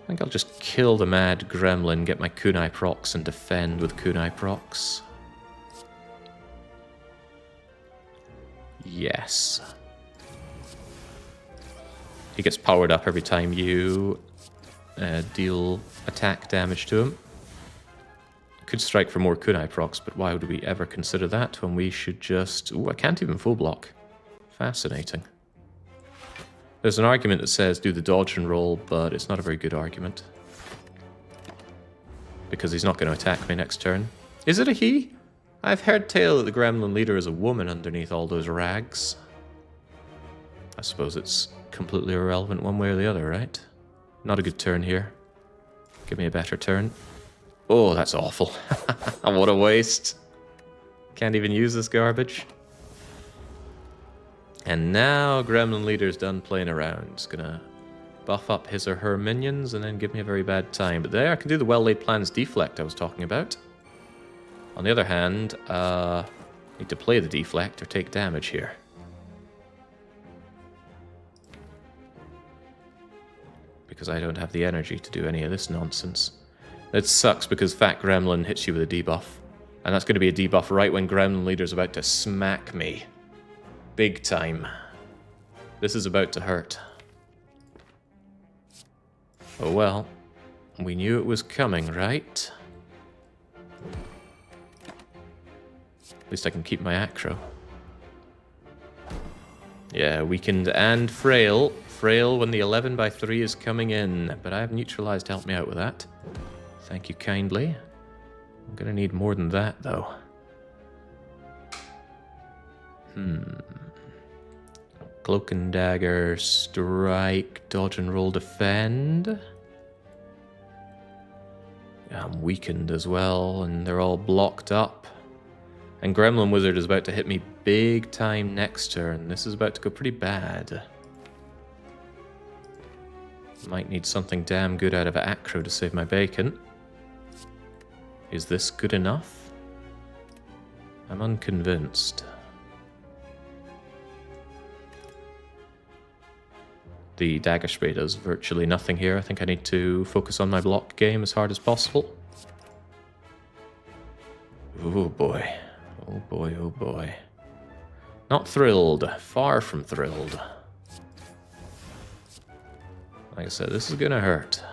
I think I'll just kill the mad gremlin, get my kunai procs, and defend with kunai procs. Yes. He gets powered up every time you deal attack damage to him. Could strike for more kunai procs, but why would we ever consider that when we should just... Ooh, I can't even full block. Fascinating. There's an argument that says do the dodge and roll, but it's not a very good argument. Because he's not going to attack me next turn. Is it a he? I've heard tale that the gremlin leader is a woman underneath all those rags. I suppose it's completely irrelevant one way or the other, right? Not a good turn here. Give me a better turn. Oh, that's awful. What a waste. Can't even use this garbage. And now Gremlin Leader's done playing around. He's gonna buff up his or her minions and then give me a very bad time. But there, I can do the Well-Laid Plans Deflect I was talking about. On the other hand, need to play the Deflect or take damage here. Because I don't have the energy to do any of this nonsense. It sucks because Fat Gremlin hits you with a debuff. And that's going to be a debuff right when Gremlin Leader's about to smack me. Big time. This is about to hurt. Oh well. We knew it was coming, right? At least I can keep my acro. Yeah, weakened and frail. Frail when the 11x3 is coming in. But I have neutralized to help me out with that. Thank you kindly. I'm gonna need more than that, though. Cloak and Dagger, Strike, Dodge and Roll, Defend. Yeah, I'm weakened as well, and they're all blocked up. And Gremlin Wizard is about to hit me big time next turn. This is about to go pretty bad. Might need something damn good out of acro to save my bacon. Is this good enough? I'm unconvinced. The Dagger Spray does virtually nothing here. I think I need to focus on my block game as hard as possible. Oh boy. Oh boy, oh boy. Not thrilled. Far from thrilled. Like I said, this is gonna hurt.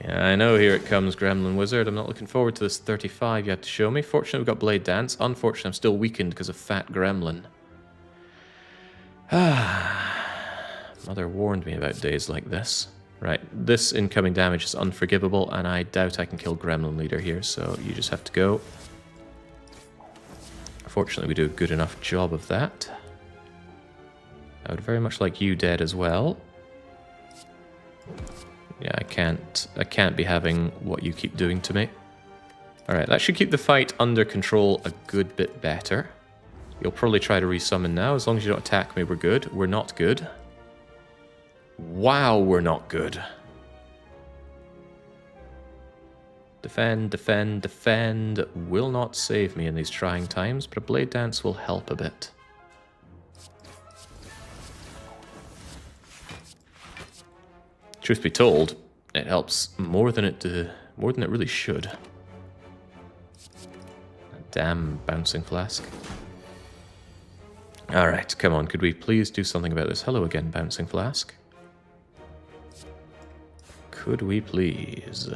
Yeah, I know, here it comes, Gremlin Wizard. I'm not looking forward to this 35 you had to show me. Fortunately, we've got Blade Dance. Unfortunately, I'm still weakened because of Fat Gremlin. Mother warned me about days like this. Right, this incoming damage is unforgivable, and I doubt I can kill Gremlin Leader here, so you just have to go. Fortunately, we do a good enough job of that. I would very much like you dead as well. Yeah, I can't be having what you keep doing to me. Alright, that should keep the fight under control a good bit better. You'll probably try to resummon now. As long as you don't attack me, we're good. We're not good. Wow, we're not good. Defend, defend, defend. Will not save me in these trying times, but a Blade Dance will help a bit. Truth be told, it helps more than it really should. Damn bouncing flask. Alright, come on, could we please do something about this? Hello again, bouncing flask. Could we please?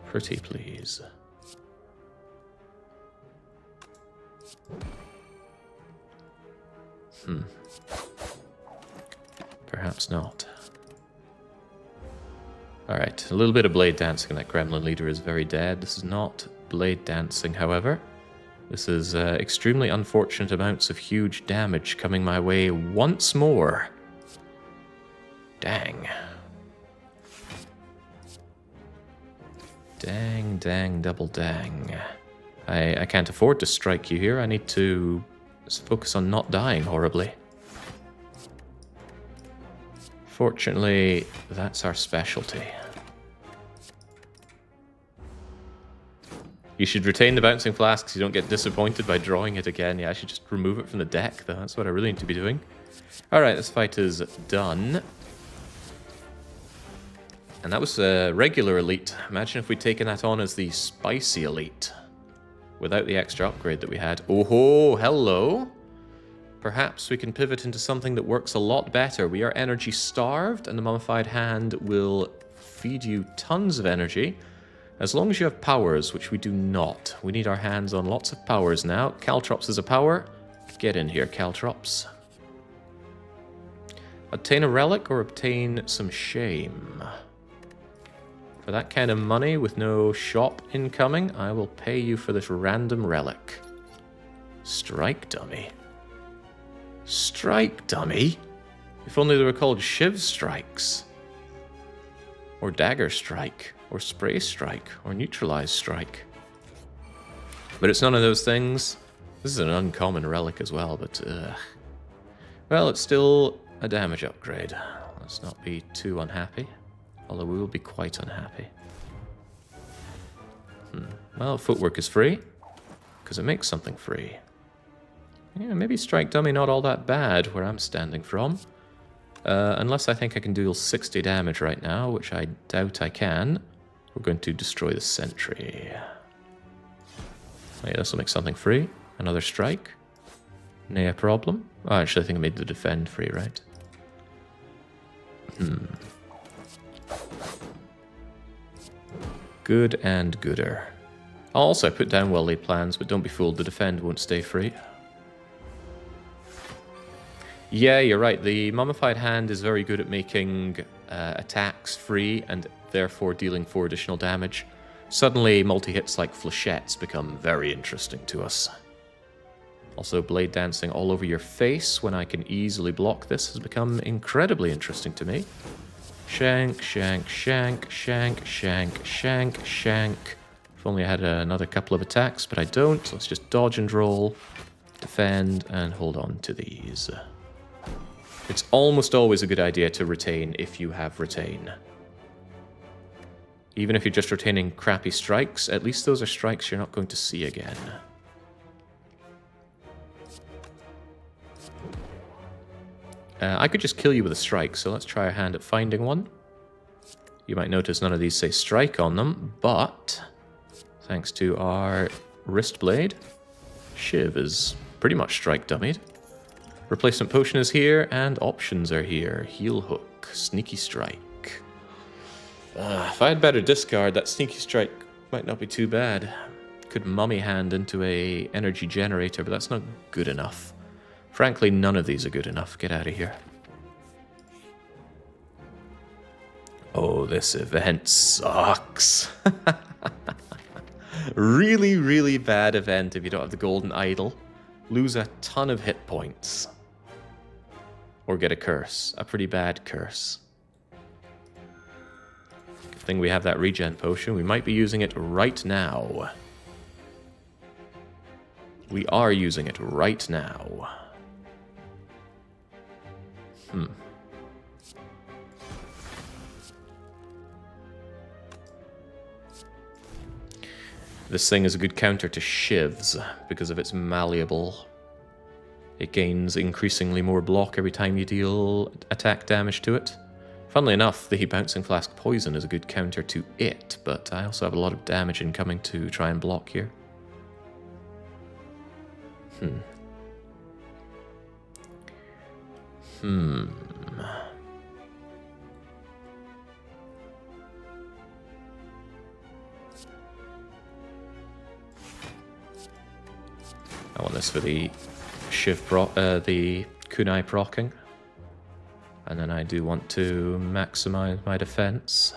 Pretty please. Perhaps not. Alright, a little bit of blade dancing. That gremlin leader is very dead. This is not blade dancing, however. This is extremely unfortunate amounts of huge damage coming my way once more. Dang. Dang, dang, double dang. I can't afford to strike you here. I need to focus on not dying horribly. Fortunately, that's our specialty. You should retain the bouncing flask so you don't get disappointed by drawing it again. Yeah, I should just remove it from the deck, though. That's what I really need to be doing. Alright, this fight is done. And that was a regular elite. Imagine if we'd taken that on as the spicy elite. Without the extra upgrade that we had. Oh ho, hello. Perhaps we can pivot into something that works a lot better. We are energy starved, and the Mummified Hand will feed you tons of energy. As long as you have powers, which we do not. We need our hands on lots of powers now. Caltrops is a power. Get in here, Caltrops. Obtain a relic or obtain some shame. For that kind of money with no shop incoming, I will pay you for this random relic. Strike dummy. Strike dummy? If only they were called Shiv strikes. Or dagger strike. Or spray strike. Or neutralize strike. But it's none of those things. This is an uncommon relic as well, but well, it's still a damage upgrade. Let's not be too unhappy. Although we will be quite unhappy. Well, footwork is free. Because it makes something free. Yeah, maybe strike dummy not all that bad where I'm standing from. Unless I think I can deal 60 damage right now, which I doubt I can. We're going to destroy the sentry. Oh, yeah, this will make something free. Another strike. Nay, a problem. Oh, actually, I think I made the defend free, right? Good and gooder. Also, I put down well-laid plans, but don't be fooled, the defend won't stay free. Yeah, you're right. The Mummified Hand is very good at making attacks free and therefore dealing 4 additional damage. Suddenly, multi-hits like flechettes become very interesting to us. Also, blade dancing all over your face when I can easily block this has become incredibly interesting to me. Shank, shank, shank, shank, shank, shank, shank. If only I had another couple of attacks, but I don't. Let's just dodge and roll, defend, and hold on to these. It's almost always a good idea to retain if you have retain. Even if you're just retaining crappy strikes, at least those are strikes you're not going to see again. I could just kill you with a strike, so let's try our hand at finding one. You might notice none of these say strike on them, but thanks to our wrist blade, Shiv is pretty much strike dummied. Replacement potion is here, and options are here. Heel hook, sneaky strike. If I had better discard, that sneaky strike might not be too bad. Could mummy hand into a energy generator, but that's not good enough. Frankly, none of these are good enough. Get out of here. Oh, this event sucks. Really, really bad event if you don't have the golden idol. Lose a ton of hit points. Or get a curse. A pretty bad curse. thing we have that regen potion. We might be using it right now. We are using it right now. This thing is a good counter to shivs because of its malleable. It gains increasingly more block every time you deal attack damage to it. Funnily enough, the Bouncing Flask Poison is a good counter to it, but I also have a lot of damage incoming to try and block here. I want this for the the kunai procking. And then I do want to maximize my defense.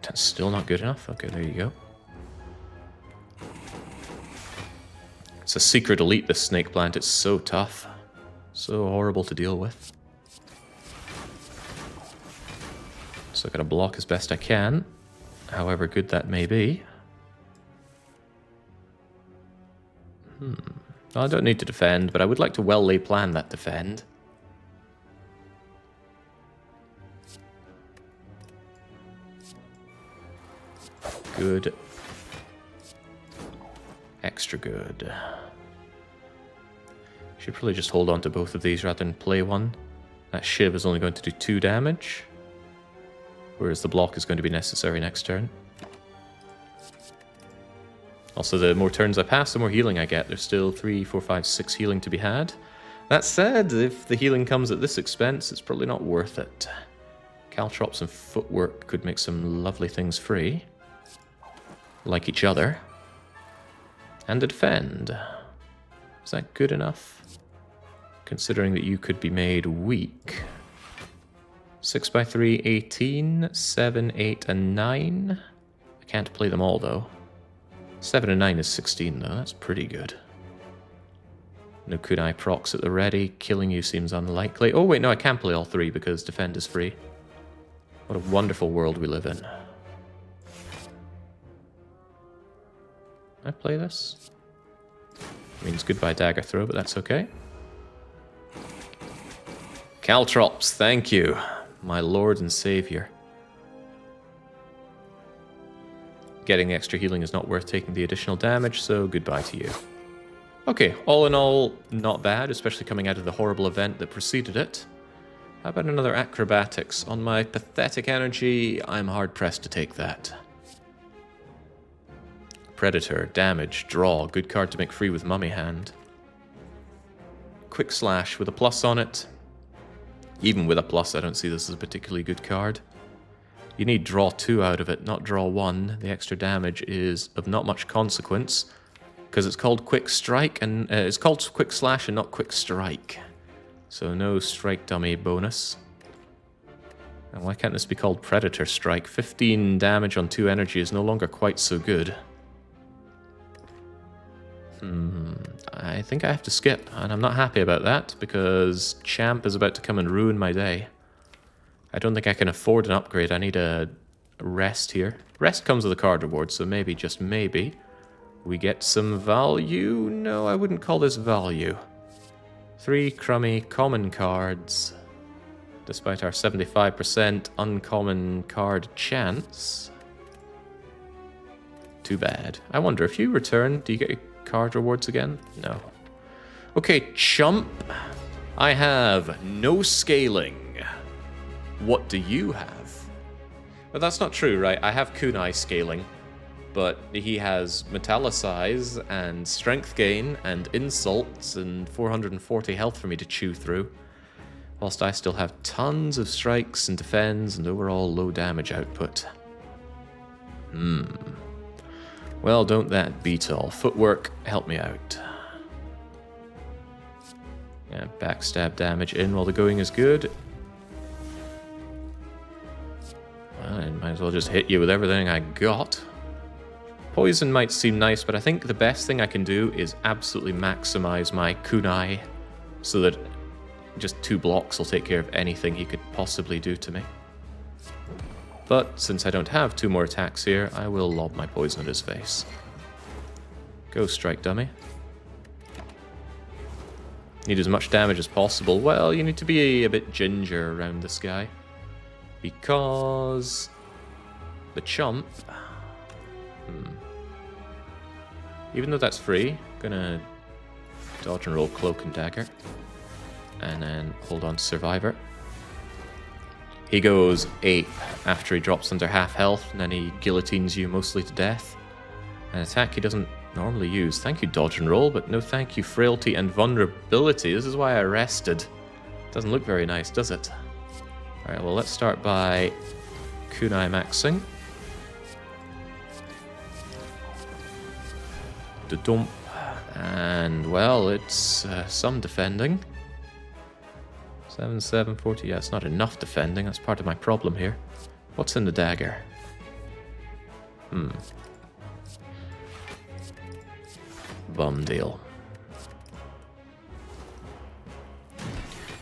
That's still not good enough. Okay, there you go. It's a secret elite, this snake plant. It's so tough. So horrible to deal with. So I gotta block as best I can, however good that may be. I don't need to defend, but I would like to well lay plan that defend. Good. Extra good. Should probably just hold on to both of these rather than play one. That shiv is only going to do 2 damage, whereas the block is going to be necessary next turn. Also, the more turns I pass, the more healing I get. There's still 3, 4, 5, 6 healing to be had. That said, if the healing comes at this expense, it's probably not worth it. Caltrops and footwork could make some lovely things free. Like each other. And a defend. Is that good enough? Considering that you could be made weak. 6 by 3, 18, 7, 8, and 9. I can't play them all, though. 7 and 9 is 16, though. That's pretty good. No kunai procs at the ready. Killing you seems unlikely. Oh, wait, no, I can play all 3 because defend is free. What a wonderful world we live in. Can I play this? Means goodbye dagger throw, but that's okay. Caltrops, thank you, my lord and savior. Getting the extra healing is not worth taking the additional damage, so goodbye to you. Okay, all in all, not bad, especially coming out of the horrible event that preceded it. How about another acrobatics? On my pathetic energy, I'm hard-pressed to take that. Predator, damage, draw, good card to make free with Mummy Hand. Quick Slash with a plus on it. Even with a plus, I don't see this as a particularly good card. You need draw 2 out of it, not draw 1. The extra damage is of not much consequence, because it's called Quick Strike, and it's called Quick Slash and not Quick Strike. So no Strike Dummy bonus. And why can't this be called Predator Strike? 15 damage on 2 energy is no longer quite so good. I think I have to skip, and I'm not happy about that, because Champ is about to come and ruin my day. I don't think I can afford an upgrade. I need a rest here. Rest comes with a card reward, so maybe, just maybe, we get some value. No, I wouldn't call this value. 3 crummy common cards, despite our 75% uncommon card chance. Too bad. I wonder, if you return, do you get your card rewards again? No. Okay, chump. I have no scaling. What do you have? Well, that's not true, right? I have kunai scaling, but he has metallicize and strength gain and insults and 440 health for me to chew through, whilst I still have tons of strikes and defends and overall low damage output. Well, don't that beat all. Footwork, help me out. Yeah, backstab damage in while the going is good. Well, I might as well just hit you with everything I got. Poison might seem nice, but I think the best thing I can do is absolutely maximize my kunai so that Just 2 blocks will take care of anything he could possibly do to me. But since I don't have 2 more attacks here, I will lob my poison at his face. Go, strike dummy. Need as much damage as possible. Well, you need to be a bit ginger around this guy. Because the chump... Even though that's free, gonna dodge and roll Cloak and Dagger. And then hold on to Survivor. He goes ape after he drops under half health, and then he guillotines you mostly to death. An attack he doesn't normally use. Thank you, dodge and roll, but no thank you, frailty and vulnerability. This is why I rested. Doesn't look very nice, does it? Alright, well, let's start by kunai maxing. The dump. And, well, it's some defending. 7, 7, 40. Yeah, it's not enough defending. That's part of my problem here. What's in the dagger? Bum deal.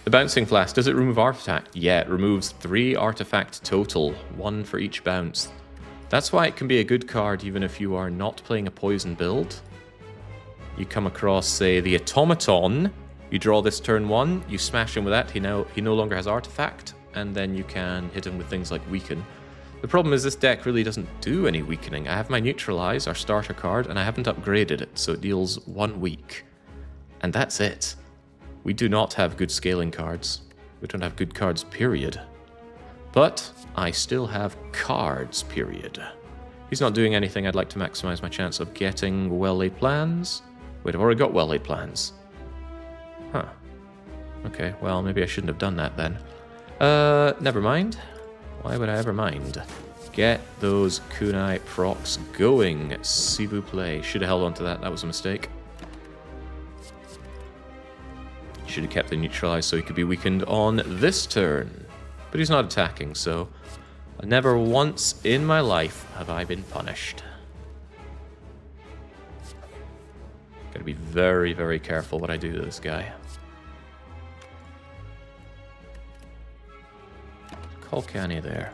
The bouncing flask, does it remove artifact? Yeah, it removes 3 artifact total, 1 for each bounce. That's why it can be a good card even if you are not playing a poison build. You come across, say, the automaton. You draw this turn 1, you smash him with that, he no longer has artifact, and then you can hit him with things like weaken. The problem is this deck really doesn't do any weakening. I have my neutralize, our starter card, and I haven't upgraded it, so it deals 1 weak. And that's it. We do not have good scaling cards. We don't have good cards, period. But I still have cards, period. He's not doing anything. I'd like to maximize my chance of getting well-laid plans. Wait, I've already got well-laid plans. Huh. Okay, well, maybe I shouldn't have done that then. Never mind. Why would I ever mind? Get those kunai procs going. S'il vous plaît. Should have held on to that. That was a mistake. Should have kept the neutralized so he could be weakened on this turn. But he's not attacking, so never once in my life have I been punished. Gotta be very, very careful what I do to this guy. Call Canny there.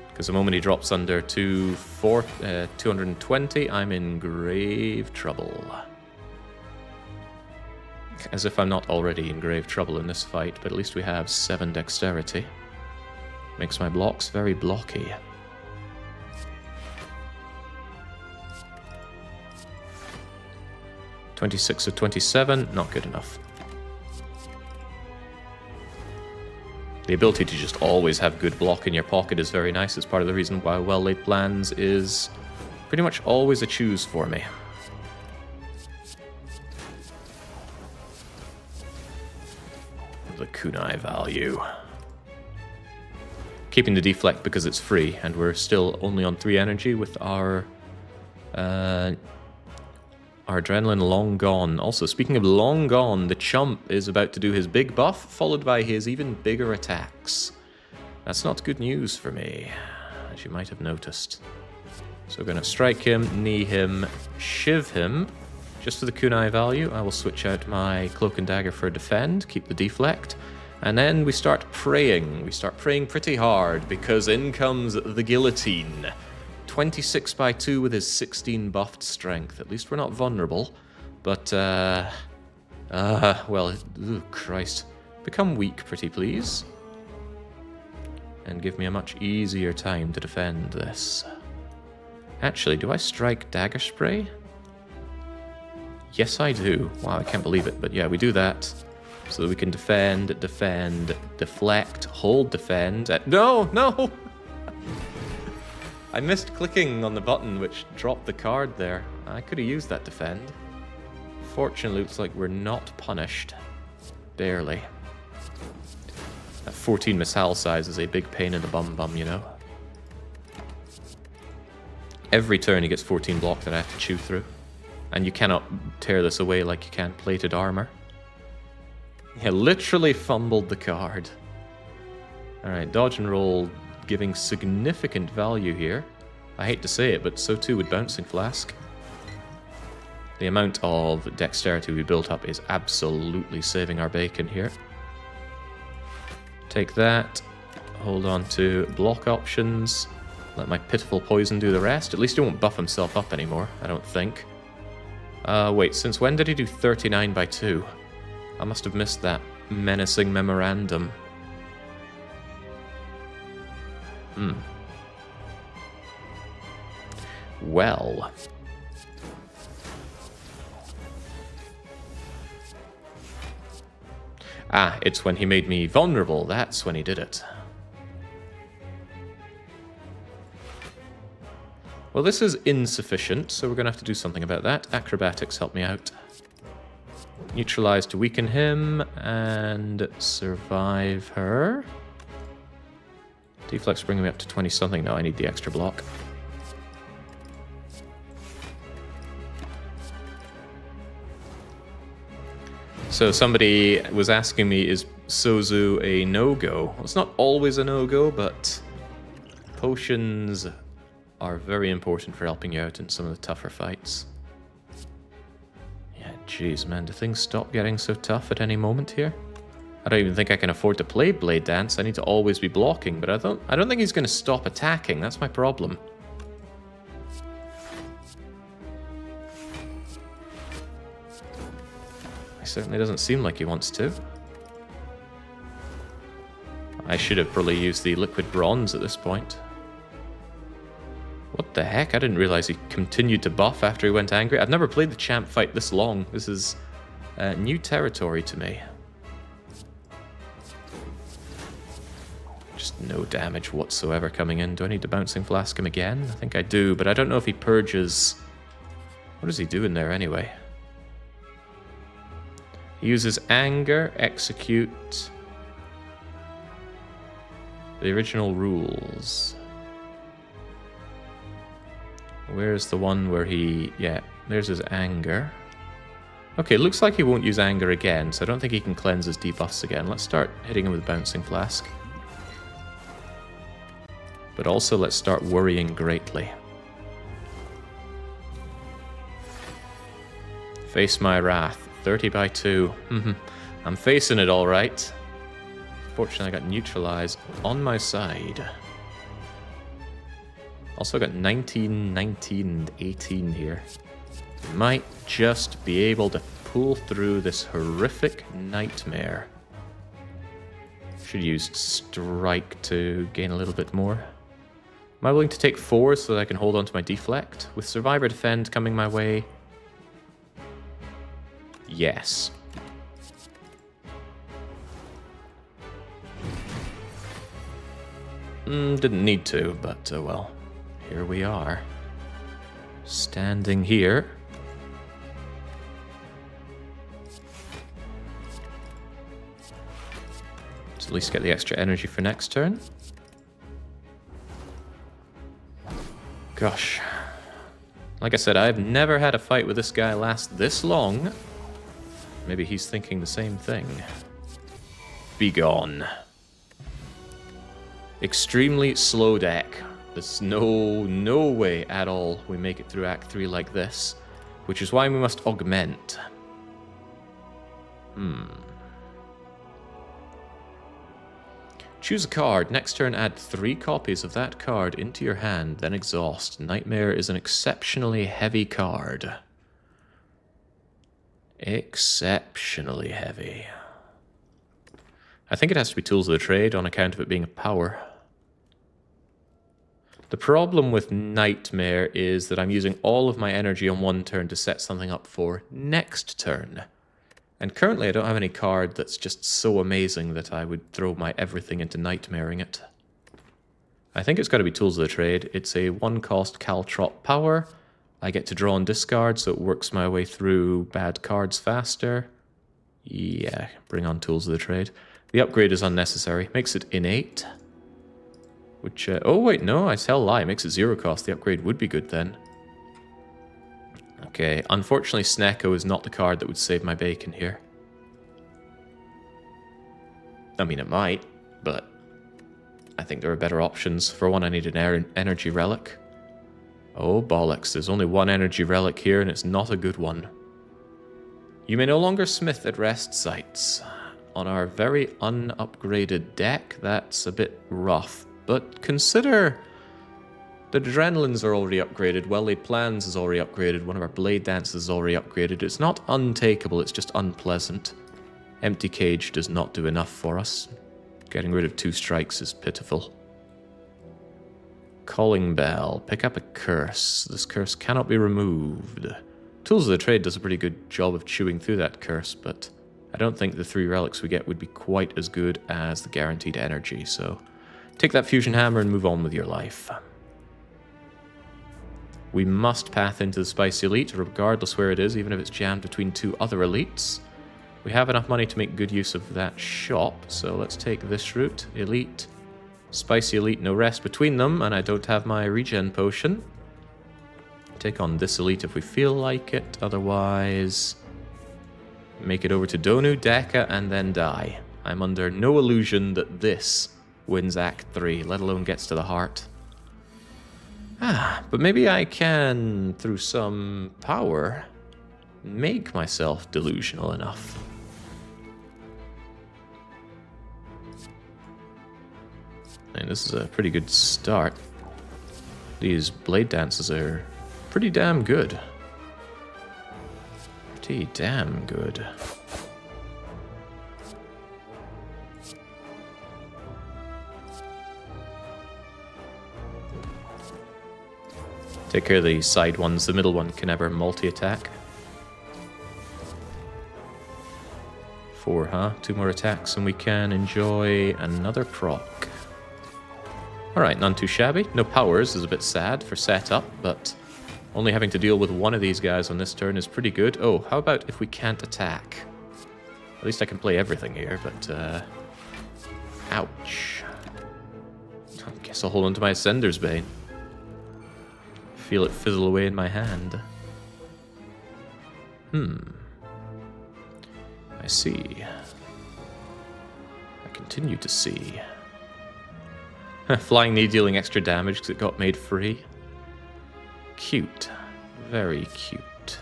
Because the moment he drops under 220, I'm in grave trouble. As if I'm not already in grave trouble in this fight, but at least we have 7 dexterity. Makes my blocks very blocky. (26 of 27), not good enough. The ability to just always have good block in your pocket is very nice. It's part of the reason why well-laid plans is pretty much always a choose for me. The kunai value. Keeping the deflect because it's free, and we're still only on 3 energy with our adrenaline long gone. Also, speaking of long gone, the chump is about to do his big buff, followed by his even bigger attacks. That's not good news for me, as you might have noticed. So we're going to strike him, knee him, shiv him. Just for the kunai value, I will switch out my cloak and dagger for defend, keep the deflect. And then we start praying. We start praying pretty hard, because in comes the guillotine. 26 by 2 with his 16 buffed strength. At least we're not vulnerable. But, well, ooh, Christ. Become weak, pretty please. And give me a much easier time to defend this. Actually, do I strike dagger spray? Yes, I do. Wow, I can't believe it. But yeah, we do that. So that we can defend, deflect, hold, defend. No! I missed clicking on the button which dropped the card there. I could have used that defend. Fortunately, looks like we're not punished. Barely. That 14 missile size is a big pain in the bum, you know. Every turn he gets 14 block that I have to chew through. And you cannot tear this away like you can plated armor. Yeah, literally fumbled the card. Alright, dodge and roll giving significant value here. I hate to say it, but so too would Bouncing Flask. The amount of dexterity we built up is absolutely saving our bacon here. Take that. Hold on to block options. Let my pitiful poison do the rest. At least he won't buff himself up anymore, I don't think. Wait, since when did he do 39 by 2? I must have missed that menacing memorandum. Well. Ah, it's when he made me vulnerable. That's when he did it. Well, this is insufficient, so we're going to have to do something about that. Acrobatics help me out. Neutralize to weaken him, and survive her. Deflex bringing me up to 20-something. No, I need the extra block. So somebody was asking me, is Sozu a no-go? Well, it's not always a no-go, but potions are very important for helping you out in some of the tougher fights. Yeah, jeez, man, do things stop getting so tough at any moment here? I don't even think I can afford to play Blade Dance. I need to always be blocking, but I don't think he's going to stop attacking. That's my problem. He certainly doesn't seem like he wants to. I should have probably used the liquid bronze at this point. What the heck? I didn't realize he continued to buff after he went angry. I've never played the champ fight this long. This is new territory to me. Just no damage whatsoever coming in. Do I need to bouncing flask him again? I think I do, but I don't know if he purges. What does he do in there anyway? He uses anger, execute the original rules. Where's the one where he... Yeah, there's his anger. Okay, looks like he won't use anger again, so I don't think he can cleanse his debuffs again. Let's start hitting him with Bouncing Flask. But also, let's start worrying greatly. Face my wrath. 30 by 2. I'm facing it all right. Fortunately, I got neutralized on my side. Also got 19, 19, and 18 here. Might just be able to pull through this horrific nightmare. Should use strike to gain a little bit more. Am I willing to take 4 so that I can hold on to my deflect? With survivor defend coming my way... Yes. Didn't need to, but well, here we are. Standing here. Let's at least get the extra energy for next turn. Gosh. Like I said, I've never had a fight with this guy last this long. Maybe he's thinking the same thing. Be gone. Extremely slow deck. There's no way at all we make it through Act 3 like this, which is why we must augment. Choose a card. Next turn, add 3 copies of that card into your hand, then exhaust. Nightmare is an exceptionally heavy card. Exceptionally heavy. I think it has to be Tools of the Trade on account of it being a power. The problem with Nightmare is that I'm using all of my energy on one turn to set something up for next turn. And currently I don't have any card that's just so amazing that I would throw my everything into Nightmaring it. I think it's got to be Tools of the Trade. It's a 1-cost Caltrop power. I get to draw and discard, so it works my way through bad cards faster. Yeah, bring on Tools of the Trade. The upgrade is unnecessary. Makes it innate. Which, oh wait, no, I tell a lie. Makes it 0 cost. The upgrade would be good then. Okay, unfortunately Snecko is not the card that would save my bacon here. I mean, it might, but I think there are better options. For one, I need an energy relic. Oh, bollocks. There's only one energy relic here, and it's not a good one. You may no longer smith at rest sites. on our very unupgraded deck. That's a bit rough. But consider the Adrenalines are already upgraded, Well Laid Plans is already upgraded, one of our Blade Dances is already upgraded. It's not untakeable, it's just unpleasant. Empty Cage does not do enough for us. Getting rid of 2 strikes is pitiful. Calling Bell. Pick up a curse. This curse cannot be removed. Tools of the Trade does a pretty good job of chewing through that curse, but I don't think the 3 relics we get would be quite as good as the guaranteed energy, so take that Fusion Hammer and move on with your life. We must path into the Spicy Elite, regardless where it is, even if it's jammed between 2 other elites. We have enough money to make good use of that shop, so let's take this route. Elite, Spicy Elite, no rest between them, and I don't have my regen potion. Take on this elite if we feel like it, otherwise make it over to Donu, Deka, and then die. I'm under no illusion that this wins Act 3, let alone gets to the heart. But maybe I can, through some power, make myself delusional enough. And this is a pretty good start. These Blade Dances are pretty damn good. Pretty damn good. Take care of the side ones. The middle one can never multi-attack. 4, huh? 2 more attacks and we can enjoy another proc. Alright, none too shabby. No powers is a bit sad for setup, but only having to deal with one of these guys on this turn is pretty good. Oh, how about if we can't attack? At least I can play everything here, but ouch. I guess I'll hold on to my Ascender's Bane. Feel it fizzle away in my hand. I see. I continue to see. Flying knee dealing extra damage because it got made free. Cute. Very cute.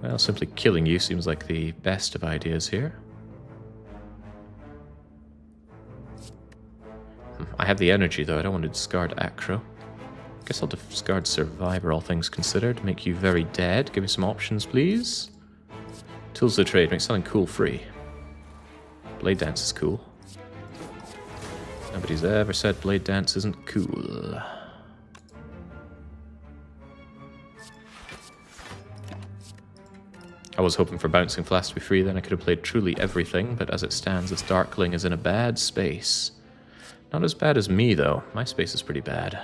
Well, simply killing you seems like the best of ideas here. I have the energy, though. I don't want to discard Acro. Guess I'll discard Survivor, all things considered. Make you very dead. Give me some options, please. Tools of the Trade. Make something cool free. Blade Dance is cool. Nobody's ever said Blade Dance isn't cool. I was hoping for Bouncing Flask to be free, then I could have played truly everything, but as it stands, this Darkling is in a bad space. Not as bad as me, though. My space is pretty bad.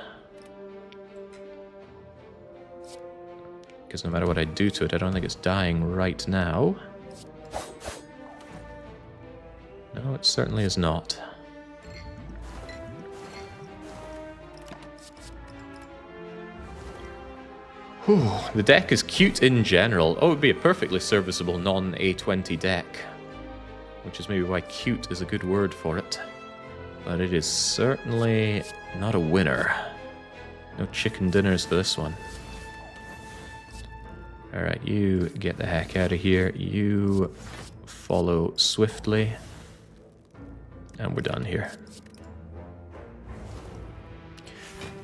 Because no matter what I do to it, I don't think it's dying right now. No, it certainly is not. Whew, the deck is cute in general. Oh, it would be a perfectly serviceable non-A20 deck. Which is maybe why cute is a good word for it. But it is certainly not a winner. No chicken dinners for this one. Alright, you get the heck out of here. You follow swiftly. And we're done here.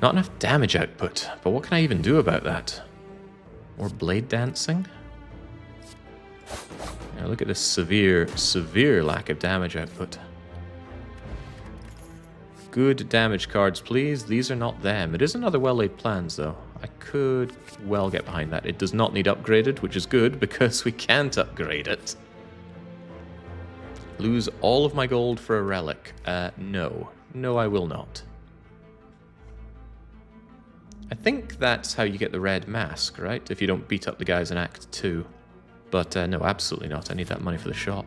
Not enough damage output, but what can I even do about that? More Blade Dancing? Now look at this severe, severe lack of damage output. Good damage cards, please. These are not them. It is another well-laid plans, though. I could well get behind that. It does not need upgraded, which is good, because we can't upgrade it. Lose all of my gold for a relic. No. No, I will not. I think that's how you get the red mask, right? If you don't beat up the guys in Act 2. But no, absolutely not. I need that money for the shop.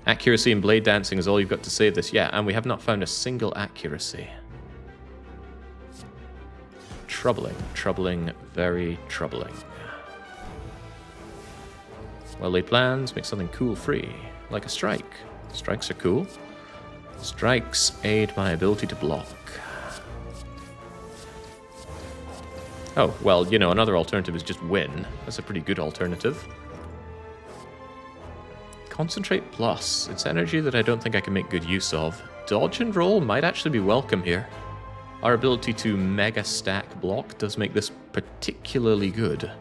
Accuracy and Blade Dancing is all you've got to save this. Yeah, and we have not found a single accuracy. troubling. Troubling, very troubling. Well-laid plans make something cool free, like a strike. Strikes are cool. Strikes aid my ability to block. Oh, well, you know, another alternative is just win. That's a pretty good alternative. Concentrate Plus. It's energy that I don't think I can make good use of. Dodge and roll might actually be welcome here. Our ability to mega stack block does make this particularly good.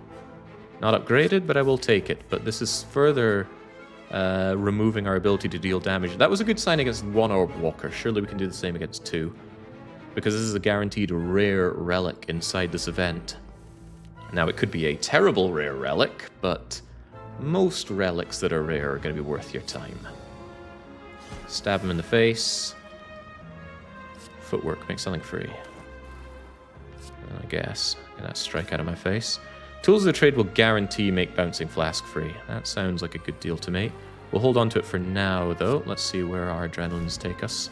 Not upgraded, but I will take it. But this is further removing our ability to deal damage. That was a good sign against one Orb Walker. Surely we can do the same against two. Because this is a guaranteed rare relic inside this event. Now, it could be a terrible rare relic, but most relics that are rare are going to be worth your time. Stab him in the face. Footwork, make something free. I guess. Get that strike out of my face. Tools of the Trade will guarantee make Bouncing Flask free. That sounds like a good deal to me. We'll hold on to it for now, though. Let's see where our adrenalines take us.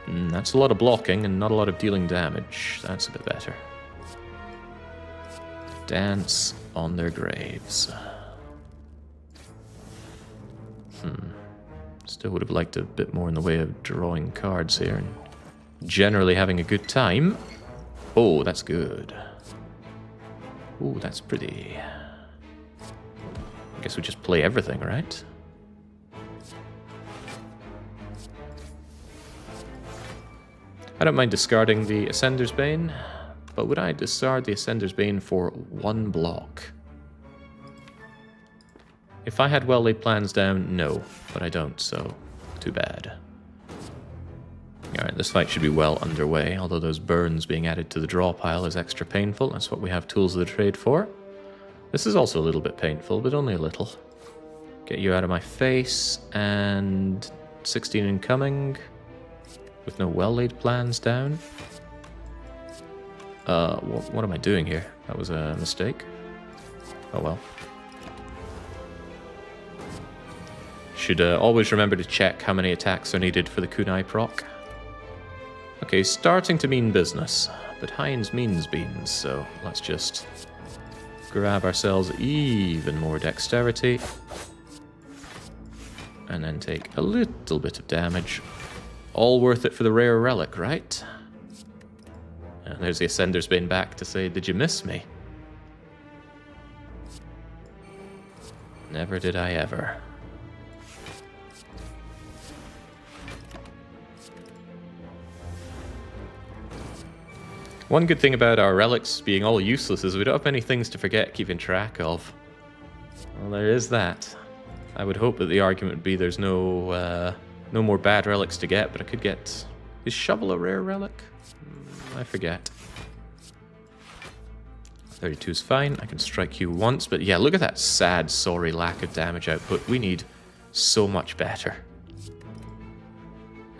That's a lot of blocking and not a lot of dealing damage. That's a bit better. Dance on their graves. Still would have liked a bit more in the way of drawing cards here and generally having a good time. Oh, that's good. Oh, that's pretty. I guess we just play everything, right? I don't mind discarding the Ascender's Bane, but would I discard the Ascender's Bane for one block? If I had well-laid plans down, no, but I don't, so too bad. Alright, this fight should be well underway, although those burns being added to the draw pile is extra painful. That's what we have Tools of the Trade for. This is also a little bit painful, but only a little. Get you out of my face, and 16 incoming, with no well-laid plans down. What am I doing here? That was a mistake. Oh well. Should always remember to check how many attacks are needed for the kunai proc. Okay, starting to mean business, but Heinz means beans, so let's just grab ourselves even more dexterity, and then take a little bit of damage. All worth it for the rare relic, right? And there's the Ascender's Bane back to say, did you miss me? Never did I ever. One good thing about our relics being all useless is we don't have many things to forget keeping track of. Well, there is that. I would hope that the argument would be there's no more bad relics to get, but I could get... Is Shovel a rare relic? I forget. 32 is fine. I can strike you once, but yeah, look at that sad, sorry lack of damage output. We need so much better.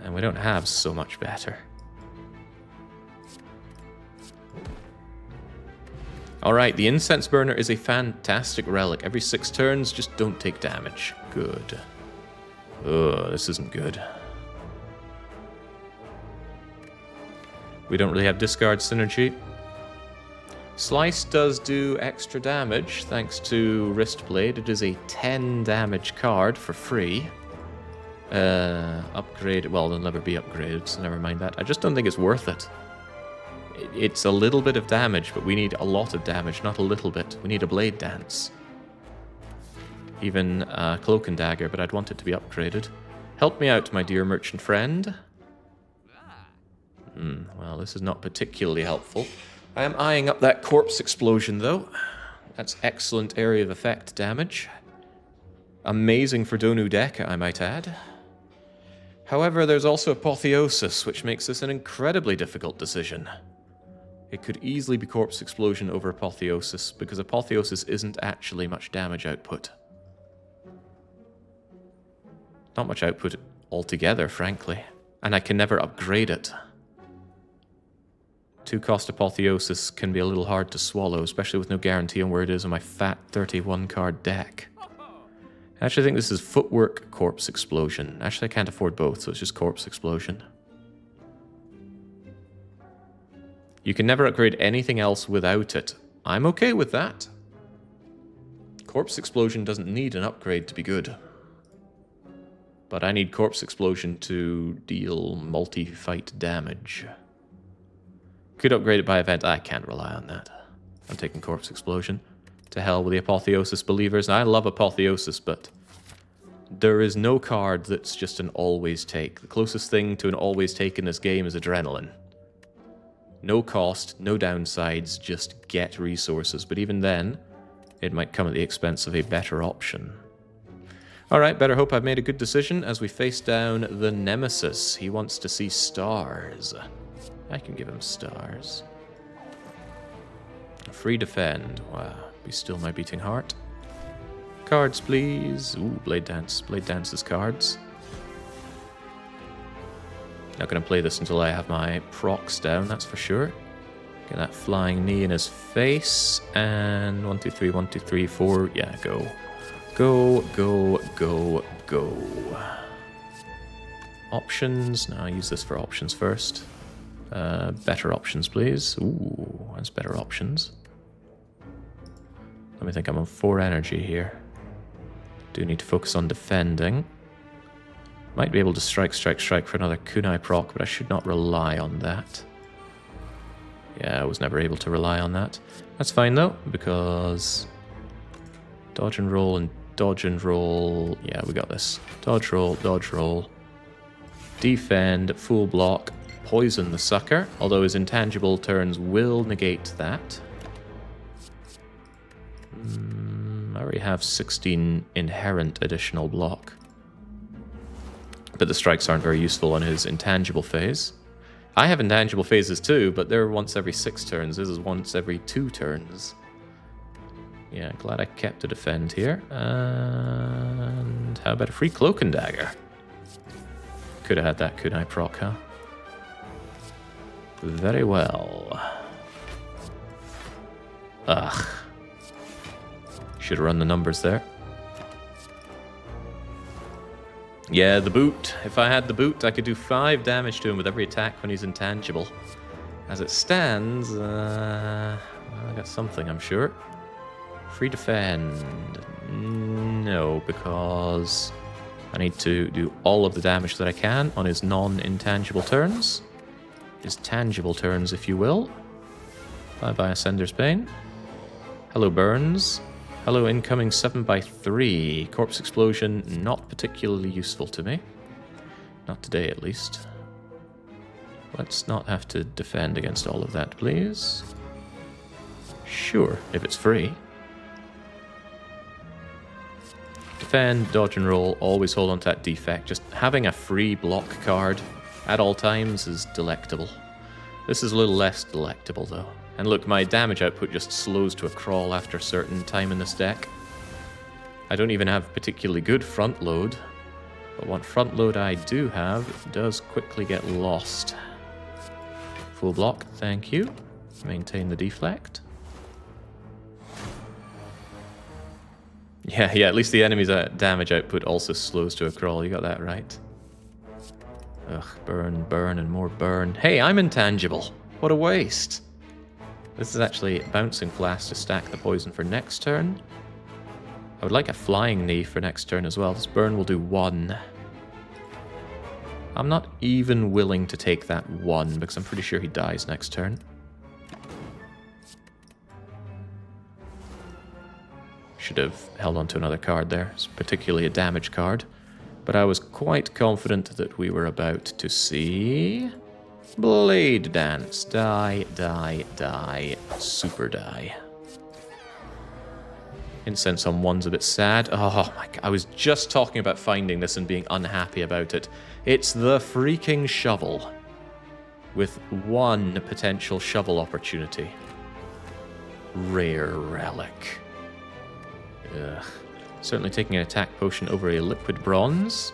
And we don't have so much better. Alright, the Incense Burner is a fantastic relic. Every 6 turns, just don't take damage. Good. Ugh, this isn't good. We don't really have discard synergy. Slice does do extra damage, thanks to Wristblade. It is a 10 damage card for free. Upgrade, well, it'll never be upgraded, so never mind that. I just don't think it's worth it. It's a little bit of damage, but we need a lot of damage, not a little bit. We need a Blade Dance. Even Cloak and Dagger, but I'd want it to be upgraded. Help me out, my dear merchant friend. Well, this is not particularly helpful. I am eyeing up that Corpse Explosion, though. That's excellent area of effect damage. Amazing for Donu Deka, I might add. However, there's also Apotheosis, which makes this an incredibly difficult decision. It could easily be Corpse Explosion over Apotheosis, because Apotheosis isn't actually much damage output. Not much output altogether, frankly. And I can never upgrade it. 2-cost Apotheosis can be a little hard to swallow, especially with no guarantee on where it is on my fat 31-card deck. I actually think this is Footwork Corpse Explosion. Actually, I can't afford both, so it's just Corpse Explosion. You can never upgrade anything else without it. I'm okay with that. Corpse Explosion doesn't need an upgrade to be good. But I need Corpse Explosion to deal multi-fight damage. Could upgrade it by event. I can't rely on that. I'm taking Corpse Explosion. To hell with the Apotheosis believers. I love Apotheosis, but there is no card that's just an always take. The closest thing to an always take in this game is Adrenaline. No cost, no downsides, just get resources. But even then, it might come at the expense of a better option. Alright, better hope I've made a good decision as we face down the Nemesis. He wants to see stars. I can give him stars. Free defend. Wow. Be still my beating heart. Cards, please. Ooh, Blade Dance. Blade Dance's cards. Not going to play this until I have my procs down, that's for sure. Get that flying knee in his face. And 1, 2, 3, 1, 2, 3, 4. Yeah, go. Go, go, go, go. Options. No, I'll use this for options first. Better options, please. Ooh, that's better options. Let me think, I'm on 4 energy here. Do need to focus on defending. Might be able to strike for another kunai proc, but I should not rely on that. Yeah, I was never able to rely on that. That's fine though, because dodge and roll and dodge and roll. Yeah, we got this. Dodge roll. Defend, full block, poison the sucker, although his intangible turns will negate that. I already have 16 inherent additional block. But the strikes aren't very useful on his intangible phase. I have intangible phases too, but they're once every 6 turns. This is once every 2 turns. Yeah, glad I kept a defend here. And how about a free cloak and dagger? Could have had that kunai proc, huh? Very well. Ugh. Should have run the numbers there. Yeah, the boot. If I had the boot, I could do 5 damage to him with every attack when he's intangible. As it stands, well, I got something, I'm sure. Free defend. No, because I need to do all of the damage that I can on his non-intangible turns. His tangible turns, if you will. Bye-bye, Ascender's Bane. Hello, Burns. Hello, incoming 7x3. Corpse Explosion, not particularly useful to me. Not today, at least. Let's not have to defend against all of that, please. Sure, if it's free. Defend, dodge and roll, always hold on to that defect. Just having a free block card at all times is delectable. This is a little less delectable, though. And look, my damage output just slows to a crawl after a certain time in this deck. I don't even have particularly good front load, but what front load I do have does quickly get lost. Full block, thank you. Maintain the deflect. Yeah, at least the enemy's damage output also slows to a crawl, you got that right. Ugh, burn, and more burn. Hey, I'm intangible! What a waste! This is actually Bouncing Blast to stack the poison for next turn. I would like a Flying Knee for next turn as well. This burn will do 1. I'm not even willing to take that 1 because I'm pretty sure he dies next turn. Should have held on to another card there. It's particularly a damage card. But I was quite confident that we were about to see Blade Dance. Die. Super die. Incense on 1's a bit sad. Oh my god, I was just talking about finding this and being unhappy about it. It's the freaking shovel. With 1 potential shovel opportunity. Rare relic. Ugh. Certainly taking an attack potion over a liquid bronze.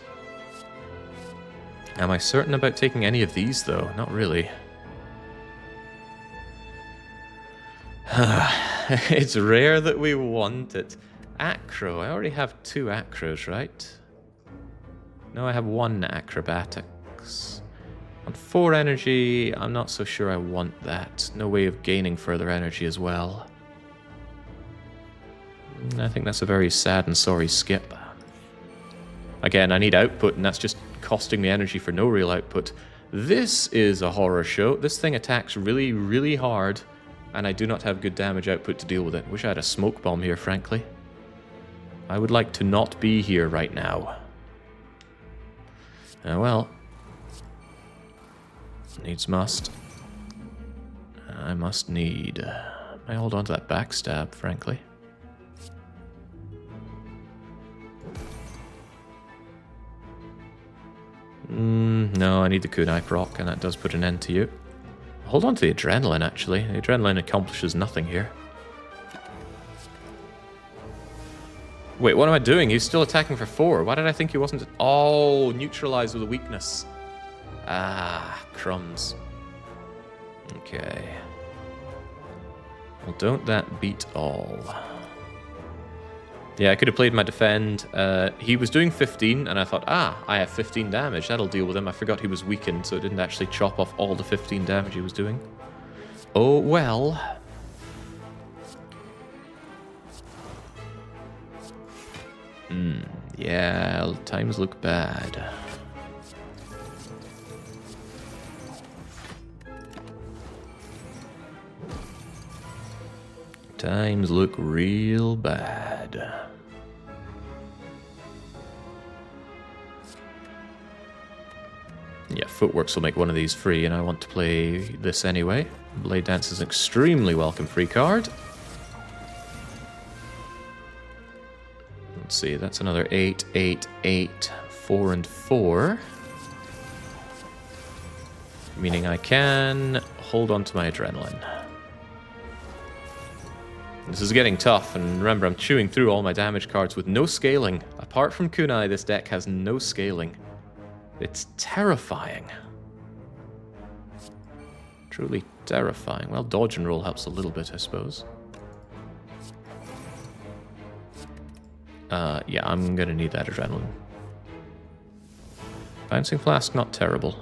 Am I certain about taking any of these, though? Not really. It's rare that we want it. Acro. I already have 2 acros, right? No, I have 1 acrobatics. On 4 energy, I'm not so sure I want that. No way of gaining further energy as well. I think that's a very sad and sorry skip. Again, I need output, and that's just costing me energy for no real output. This is a horror show. This thing attacks really, really hard, and I do not have good damage output to deal with it. Wish I had a smoke bomb here, frankly. I would like to not be here right now. Well. Needs must. I must need... I hold on to that backstab, frankly. No, I need the kunai proc, and that does put an end to you. Hold on to the adrenaline, actually. The adrenaline accomplishes nothing here. Wait, what am I doing? He's still attacking for 4. Why did I think he wasn't... Oh, neutralized with a weakness. Ah, crumbs. Okay. Well, don't that beat all? Yeah, I could have played my defend. He was doing 15, and I thought, I have 15 damage. That'll deal with him. I forgot he was weakened, so it didn't actually chop off all the 15 damage he was doing. Oh, well. Yeah, times look bad. Times look real bad. Yeah, Footworks will make one of these free, and I want to play this anyway. Blade Dance is an extremely welcome free card. Let's see, that's another 8, 8, 8, 4, and 4. Meaning I can hold on to my adrenaline. This is getting tough, and remember, I'm chewing through all my damage cards with no scaling. Apart from kunai, this deck has no scaling. It's terrifying. Truly terrifying. Well, dodge and roll helps a little bit, I suppose. Yeah, I'm gonna need that adrenaline. Bouncing Flask, not terrible.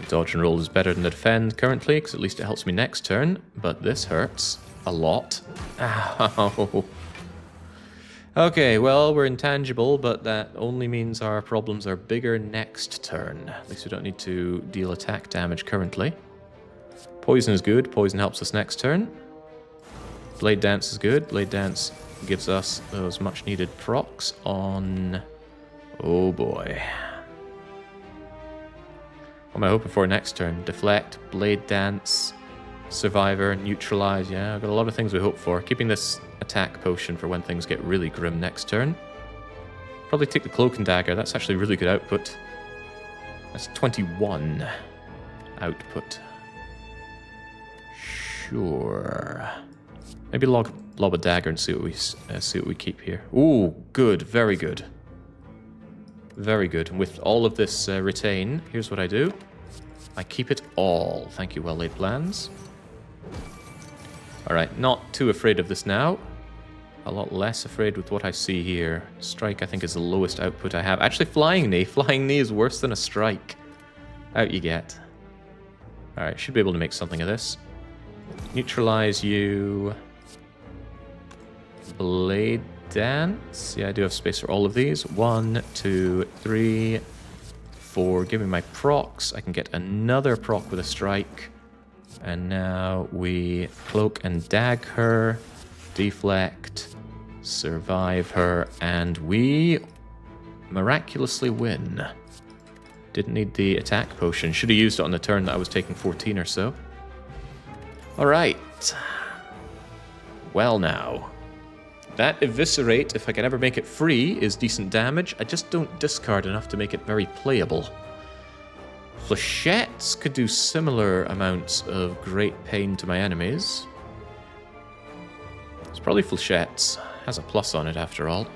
Dodge and roll is better than the defend currently, because at least it helps me next turn, but this hurts a lot. Ow. Okay, well, we're intangible, but that only means our problems are bigger next turn. At least we don't need to deal attack damage currently. Poison is good. Poison helps us next turn. Blade Dance is good. Blade Dance gives us those much-needed procs on... Oh, boy. What am I hoping for next turn? Deflect, Blade Dance, Survivor, Neutralize. Yeah, I've got a lot of things we hope for. Keeping this attack potion for when things get really grim next turn. Probably take the Cloak and Dagger. That's actually really good output. That's 21 output. Sure. Maybe lob a dagger and see what we keep here. Ooh, good, very good. Very good. And with all of this retain, here's what I do. I keep it all. Thank you, well-laid plans. Alright, not too afraid of this now. A lot less afraid with what I see here. Strike, I think, is the lowest output I have. Actually, Flying Knee. Flying Knee is worse than a Strike. Out you get. Alright, should be able to make something of this. Neutralize you. Blade Dance. Yeah, I do have space for all of these. 1, 2, 3, 4. Give me my procs. I can get another proc with a strike. And now we Cloak and Dag her. Deflect. Survive her. And we miraculously win. Didn't need the attack potion. Should have used it on the turn that I was taking 14 or so. Alright. Well now. That Eviscerate, if I can ever make it free, is decent damage. I just don't discard enough to make it very playable. Flechettes could do similar amounts of great pain to my enemies. It's probably Flechettes. Has a plus on it after all.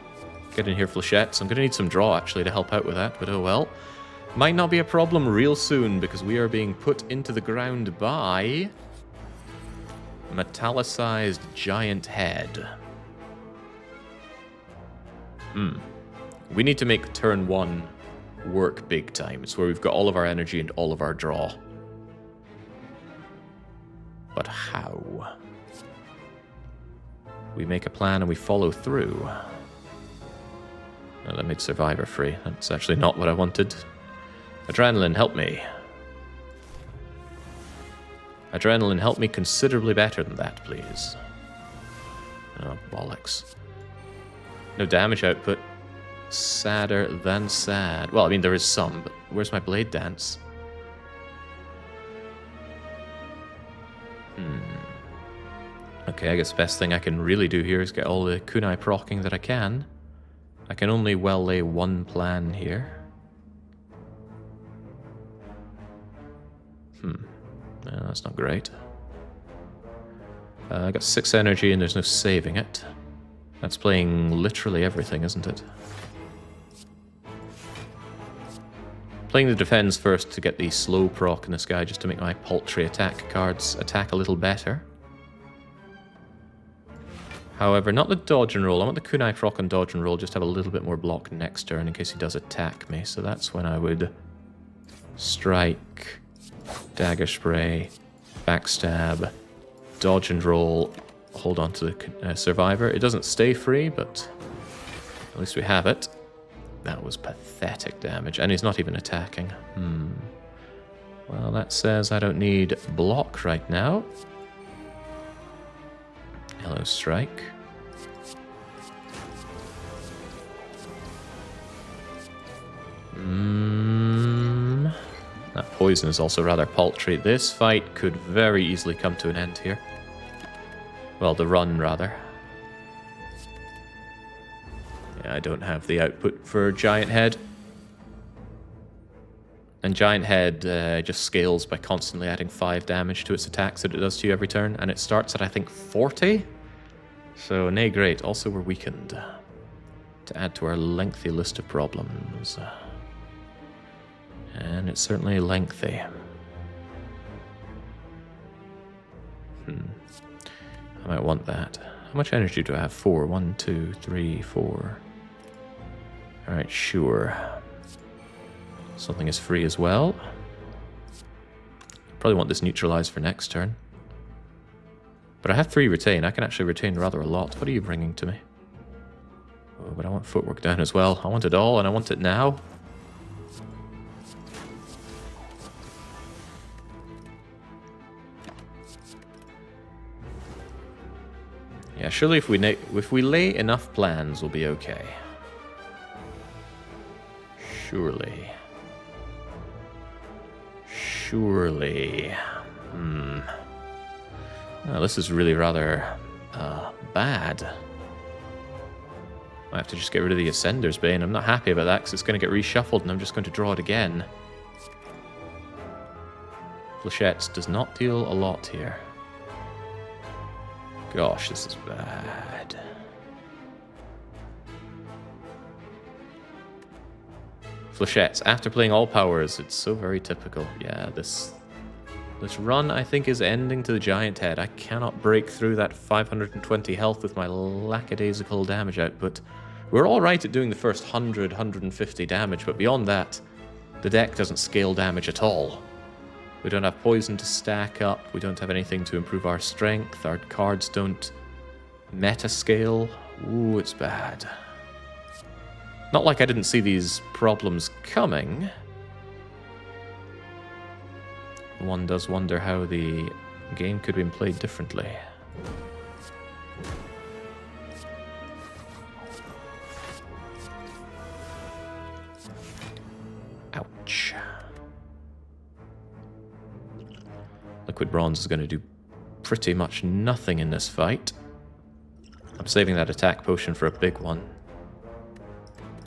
Get in here, Flechettes. I'm going to need some draw actually to help out with that, but oh well. Might not be a problem real soon because we are being put into the ground by... Metallicized Giant Head. We need to make turn 1 work big time. It's where we've got all of our energy and all of our draw. But how? We make a plan and we follow through. Well, that made Survivor free. That's actually not what I wanted. Adrenaline, help me. Adrenaline, help me considerably better than that, please. Oh, bollocks. No damage output. Sadder than sad. Well, I mean, there is some, but where's my blade dance? Okay, I guess the best thing I can really do here is get all the kunai procking that I can. I can only well lay one plan here. No, that's not great. I got 6 energy and there's no saving it. That's playing literally everything, isn't it? Playing the defense first to get the slow proc in this guy, just to make my paltry attack cards attack a little better. However, not the dodge and roll. I want the kunai proc and dodge and roll, just have a little bit more block next turn in case he does attack me. So that's when I would strike, dagger spray, backstab, dodge and roll, hold on to the survivor. It doesn't stay free, but at least we have it. That was pathetic damage, and he's not even attacking. Well, that says I don't need block right now. Hello, strike. That poison is also rather paltry. This fight could very easily come to an end here. Well, the run, rather. Yeah, I don't have the output for Giant Head. And Giant Head just scales by constantly adding 5 damage to its attacks that it does to you every turn. And it starts at, I think, 40? So, nay, great. Also, we're weakened. To add to our lengthy list of problems. And it's certainly lengthy. I might want that. How much energy do I have? 4. 1, 2, 3, 4. Alright, sure. Something is free as well. Probably want this neutralized for next turn. But I have 3 retain. I can actually retain rather a lot. What are you bringing to me? Oh, but I want footwork down as well. I want it all, and I want it now. Yeah, surely if we lay enough plans, we'll be okay. Surely. Surely. Oh, this is really rather bad. I have to just get rid of the Ascender's Bane. I'm not happy about that because it's going to get reshuffled and I'm just going to draw it again. Flechettes does not deal a lot here. Gosh, this is bad. Flechettes. After playing all powers, it's so very typical. Yeah, this run, I think, is ending to the Giant Head. I cannot break through that 520 health with my lackadaisical damage output. We're alright at doing the first 100, 150 damage, but beyond that, the deck doesn't scale damage at all. We don't have poison to stack up, we don't have anything to improve our strength, our cards don't meta-scale. Ooh, it's bad. Not like I didn't see these problems coming. One does wonder how the game could have been played differently. Ouch. Liquid Bronze is going to do pretty much nothing in this fight. I'm saving that attack potion for a big one.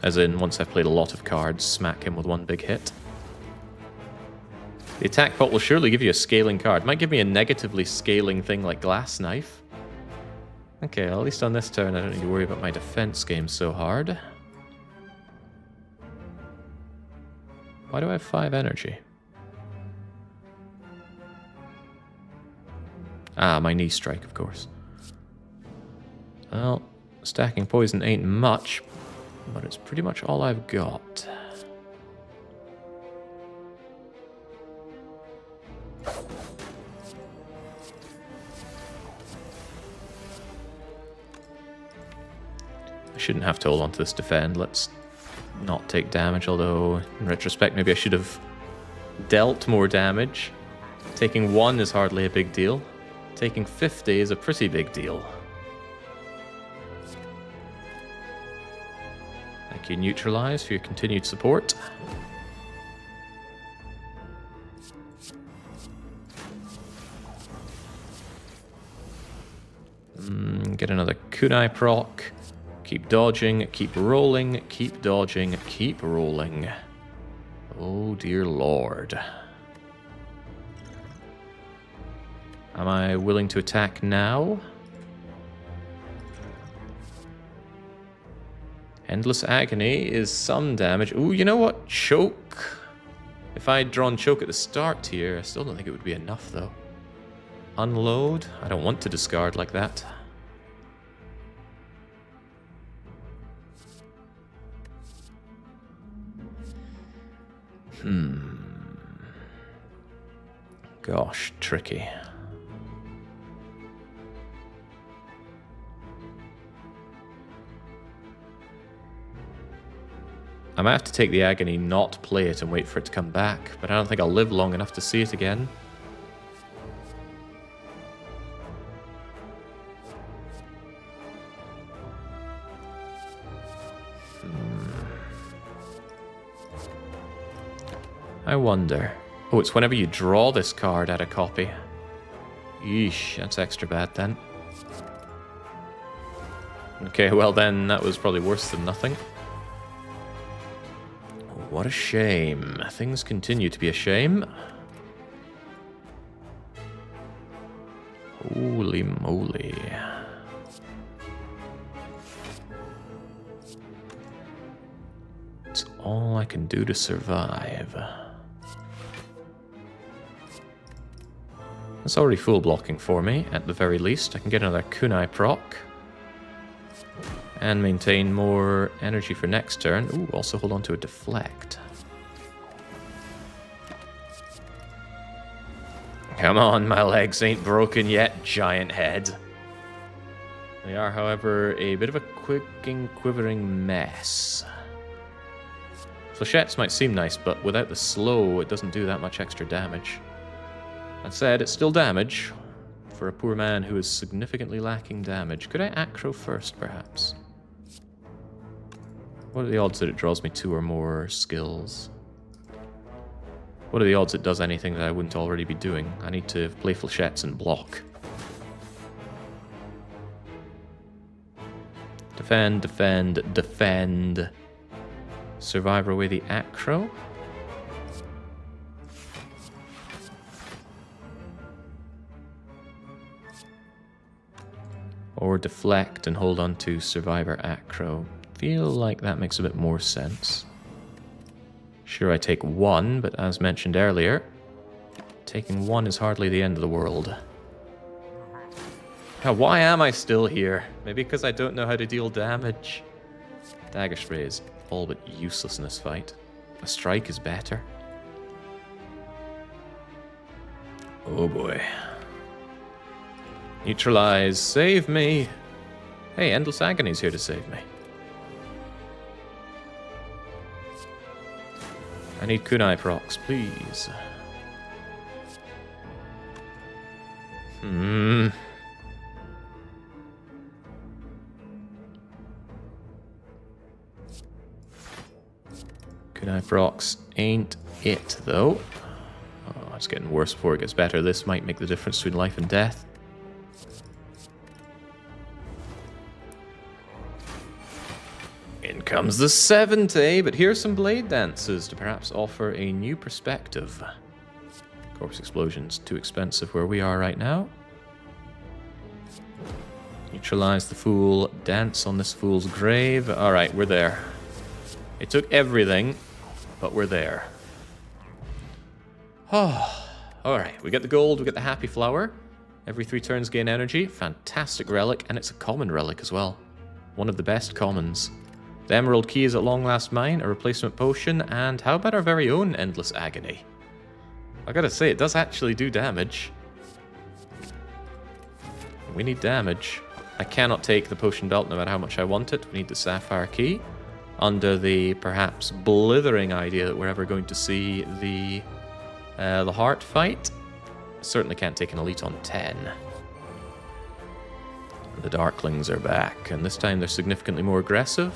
As in, once I've played a lot of cards, smack him with one big hit. The attack pot will surely give you a scaling card. Might give me a negatively scaling thing like Glass Knife. Okay, well, at least on this turn I don't need to worry about my defense game so hard. Why do I have 5 energy? Ah, my knee strike, of course. Well, stacking poison ain't much. but it's pretty much all I've got. I shouldn't have to hold on to this defend. Let's not take damage, although in retrospect maybe I should have dealt more damage. Taking 1 is hardly a big deal. Taking 50 is a pretty big deal. Thank you, Neutralize, for your continued support. Get another kunai proc. Keep dodging, keep rolling, keep dodging, keep rolling. Oh dear lord. Am I willing to attack now? Endless Agony is some damage. Ooh, you know what? Choke. If I had drawn Choke at the start here, I still don't think it would be enough, though. Unload? I don't want to discard like that. Gosh, tricky. I might have to take the Agony, not play it, and wait for it to come back, but I don't think I'll live long enough to see it again. I wonder. Oh, it's whenever you draw this card, add a copy. Yeesh, that's extra bad then. Okay, well then, that was probably worse than nothing. What a shame. Things continue to be a shame. Holy moly. It's all I can do to survive. That's already full blocking for me, at the very least. I can get another kunai proc. And maintain more energy for next turn. Ooh, also hold on to a deflect. Come on, my legs ain't broken yet, giant head. They are, however, a bit of a quivering mess. Flechettes might seem nice, but without the slow, it doesn't do that much extra damage. That said, it's still damage for a poor man who is significantly lacking damage. Could I acro first, perhaps? What are the odds that it draws me 2 or more skills? What are the odds it does anything that I wouldn't already be doing? I need to play flechettes and block. Defend, defend, defend. Survive away the acro. Or deflect and hold on to survivor acro. Feel like that makes a bit more sense. Sure, I take 1, but as mentioned earlier, taking 1 is hardly the end of the world. Now, why am I still here? Maybe because I don't know how to deal damage. Dagger spray is all but useless in this fight. A strike is better. Oh boy. Neutralize, save me! Hey, Endless Agony's here to save me. I need kunai procs, please. Kunai procs ain't it, though. Oh, it's getting worse before it gets better. This might make the difference between life and death. In comes the 70, but here's some blade dances to perhaps offer a new perspective. Corpse explosion's too expensive where we are right now. Neutralize the fool, dance on this fool's grave. Alright, we're there. It took everything, but we're there. Oh, alright, we get the gold, we get the happy flower. Every 3 turns gain energy. Fantastic relic, and it's a common relic as well. One of the best commons. The Emerald Key is at long last mine, a replacement potion, and how about our very own Endless Agony? I gotta say, it does actually do damage. We need damage. I cannot take the potion belt no matter how much I want it. We need the Sapphire Key. Under the perhaps blithering idea that we're ever going to see the heart fight. Certainly can't take an elite on 10. The Darklings are back, and this time they're significantly more aggressive.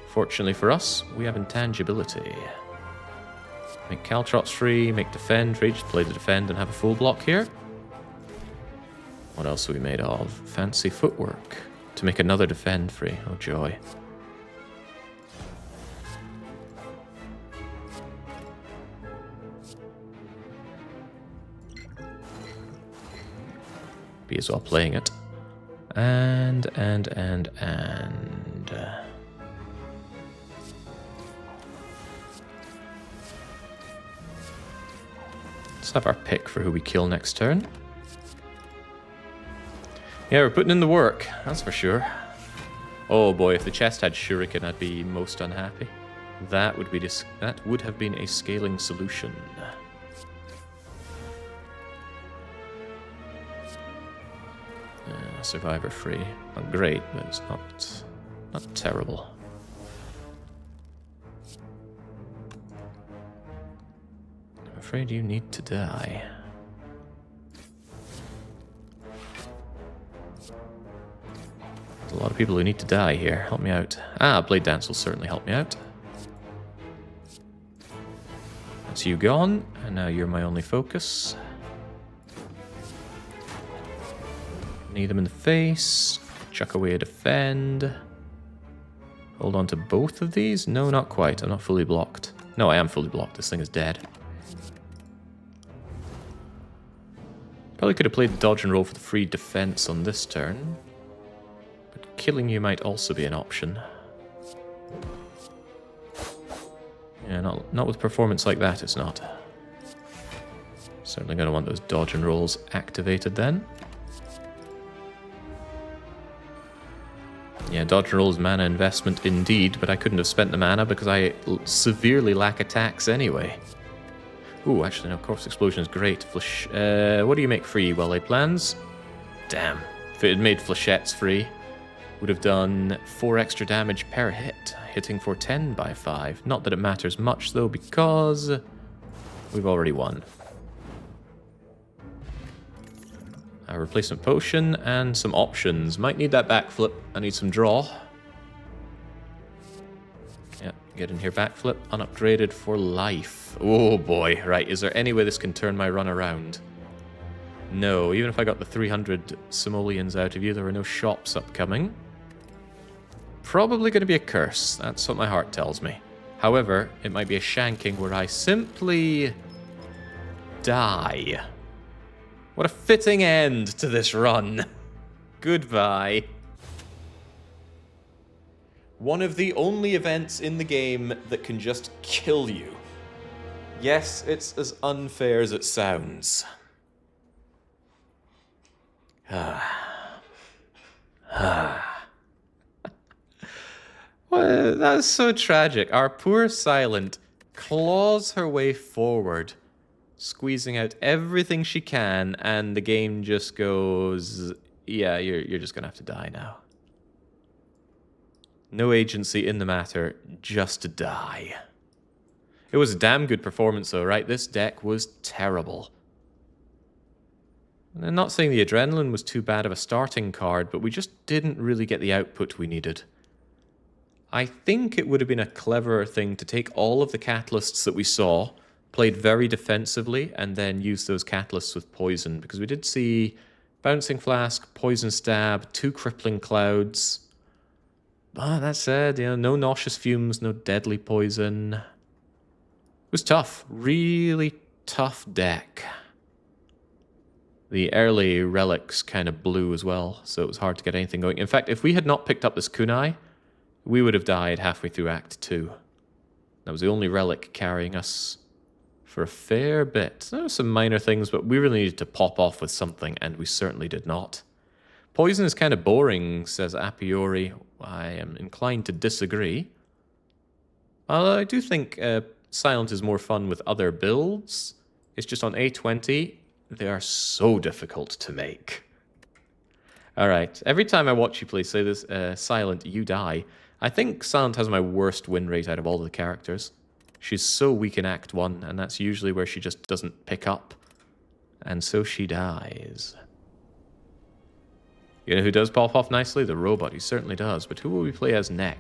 Fortunately for us, we have intangibility. Make Caltrops free, make defend free, just play the defend and have a full block here. What else are we made of? Fancy footwork. To make another defend free. Oh joy. Be as well playing it. And. Let's have our pick for who we kill next turn. Yeah, we're putting in the work, that's for sure. Oh boy, if the chest had Shuriken, I'd be most unhappy. That would have been a scaling solution. Survivor free. Not great, but it's not terrible. I'm afraid you need to die. There's a lot of people who need to die here. Help me out. Blade Dance will certainly help me out. That's you gone, and now you're my only focus. Knee them in the face. Chuck away a defend. Hold on to both of these? No, not quite. I'm not fully blocked. No, I am fully blocked. This thing is dead. Probably could have played the dodge and roll for the free defense on this turn. But killing you might also be an option. Yeah, not with performance like that, it's not. Certainly going to want those dodge and rolls activated then. Yeah, dodge and roll is mana investment indeed, but I couldn't have spent the mana because I severely lack attacks anyway. Ooh, actually, no, Corpse Explosion is great. What do you make free? Well-laid plans? Damn. If it had made Flechettes free, would have done 4 extra damage per hit, hitting for 10 by 5. Not that it matters much, though, because we've already won. A replacement potion and some options. Might need that backflip. I need some draw. Yep, get in here, backflip. Unupgraded for life. Oh boy, right. Is there any way this can turn my run around? No, even if I got the 300 simoleons out of you, there are no shops upcoming. Probably going to be a curse. That's what my heart tells me. However, it might be a shanking where I simply die. What a fitting end to this run. Goodbye. One of the only events in the game that can just kill you. Yes, it's as unfair as it sounds. Well, that's so tragic. Our poor Silent claws her way forward, squeezing out everything she can, and the game just goes, yeah, you're just gonna have to die now. No agency in the matter, just to die. It was a damn good performance though, right? This deck was terrible. And I'm not saying the Adrenaline was too bad of a starting card, but we just didn't really get the output we needed. I think it would have been a cleverer thing to take all of the catalysts that we saw, played very defensively, and then use those catalysts with poison, because we did see Bouncing Flask, Poison Stab, 2 Crippling Clouds. But that said, no Nauseous Fumes, no Deadly Poison. It was tough. Really tough deck. The early relics kind of blew as well, so it was hard to get anything going. In fact, if we had not picked up this kunai, we would have died halfway through Act 2. That was the only relic carrying us for a fair bit. There were some minor things, but we really needed to pop off with something, and we certainly did not. Poison is kind of boring, says Apiori. I am inclined to disagree. I do think Silent is more fun with other builds. It's just on A20, they are so difficult to make. Alright, every time I watch you play, say this, Silent, you die. I think Silent has my worst win rate out of all the characters. She's so weak in Act 1, and that's usually where she just doesn't pick up. And so she dies. You know who does pop off nicely? The robot, he certainly does. But who will we play as next?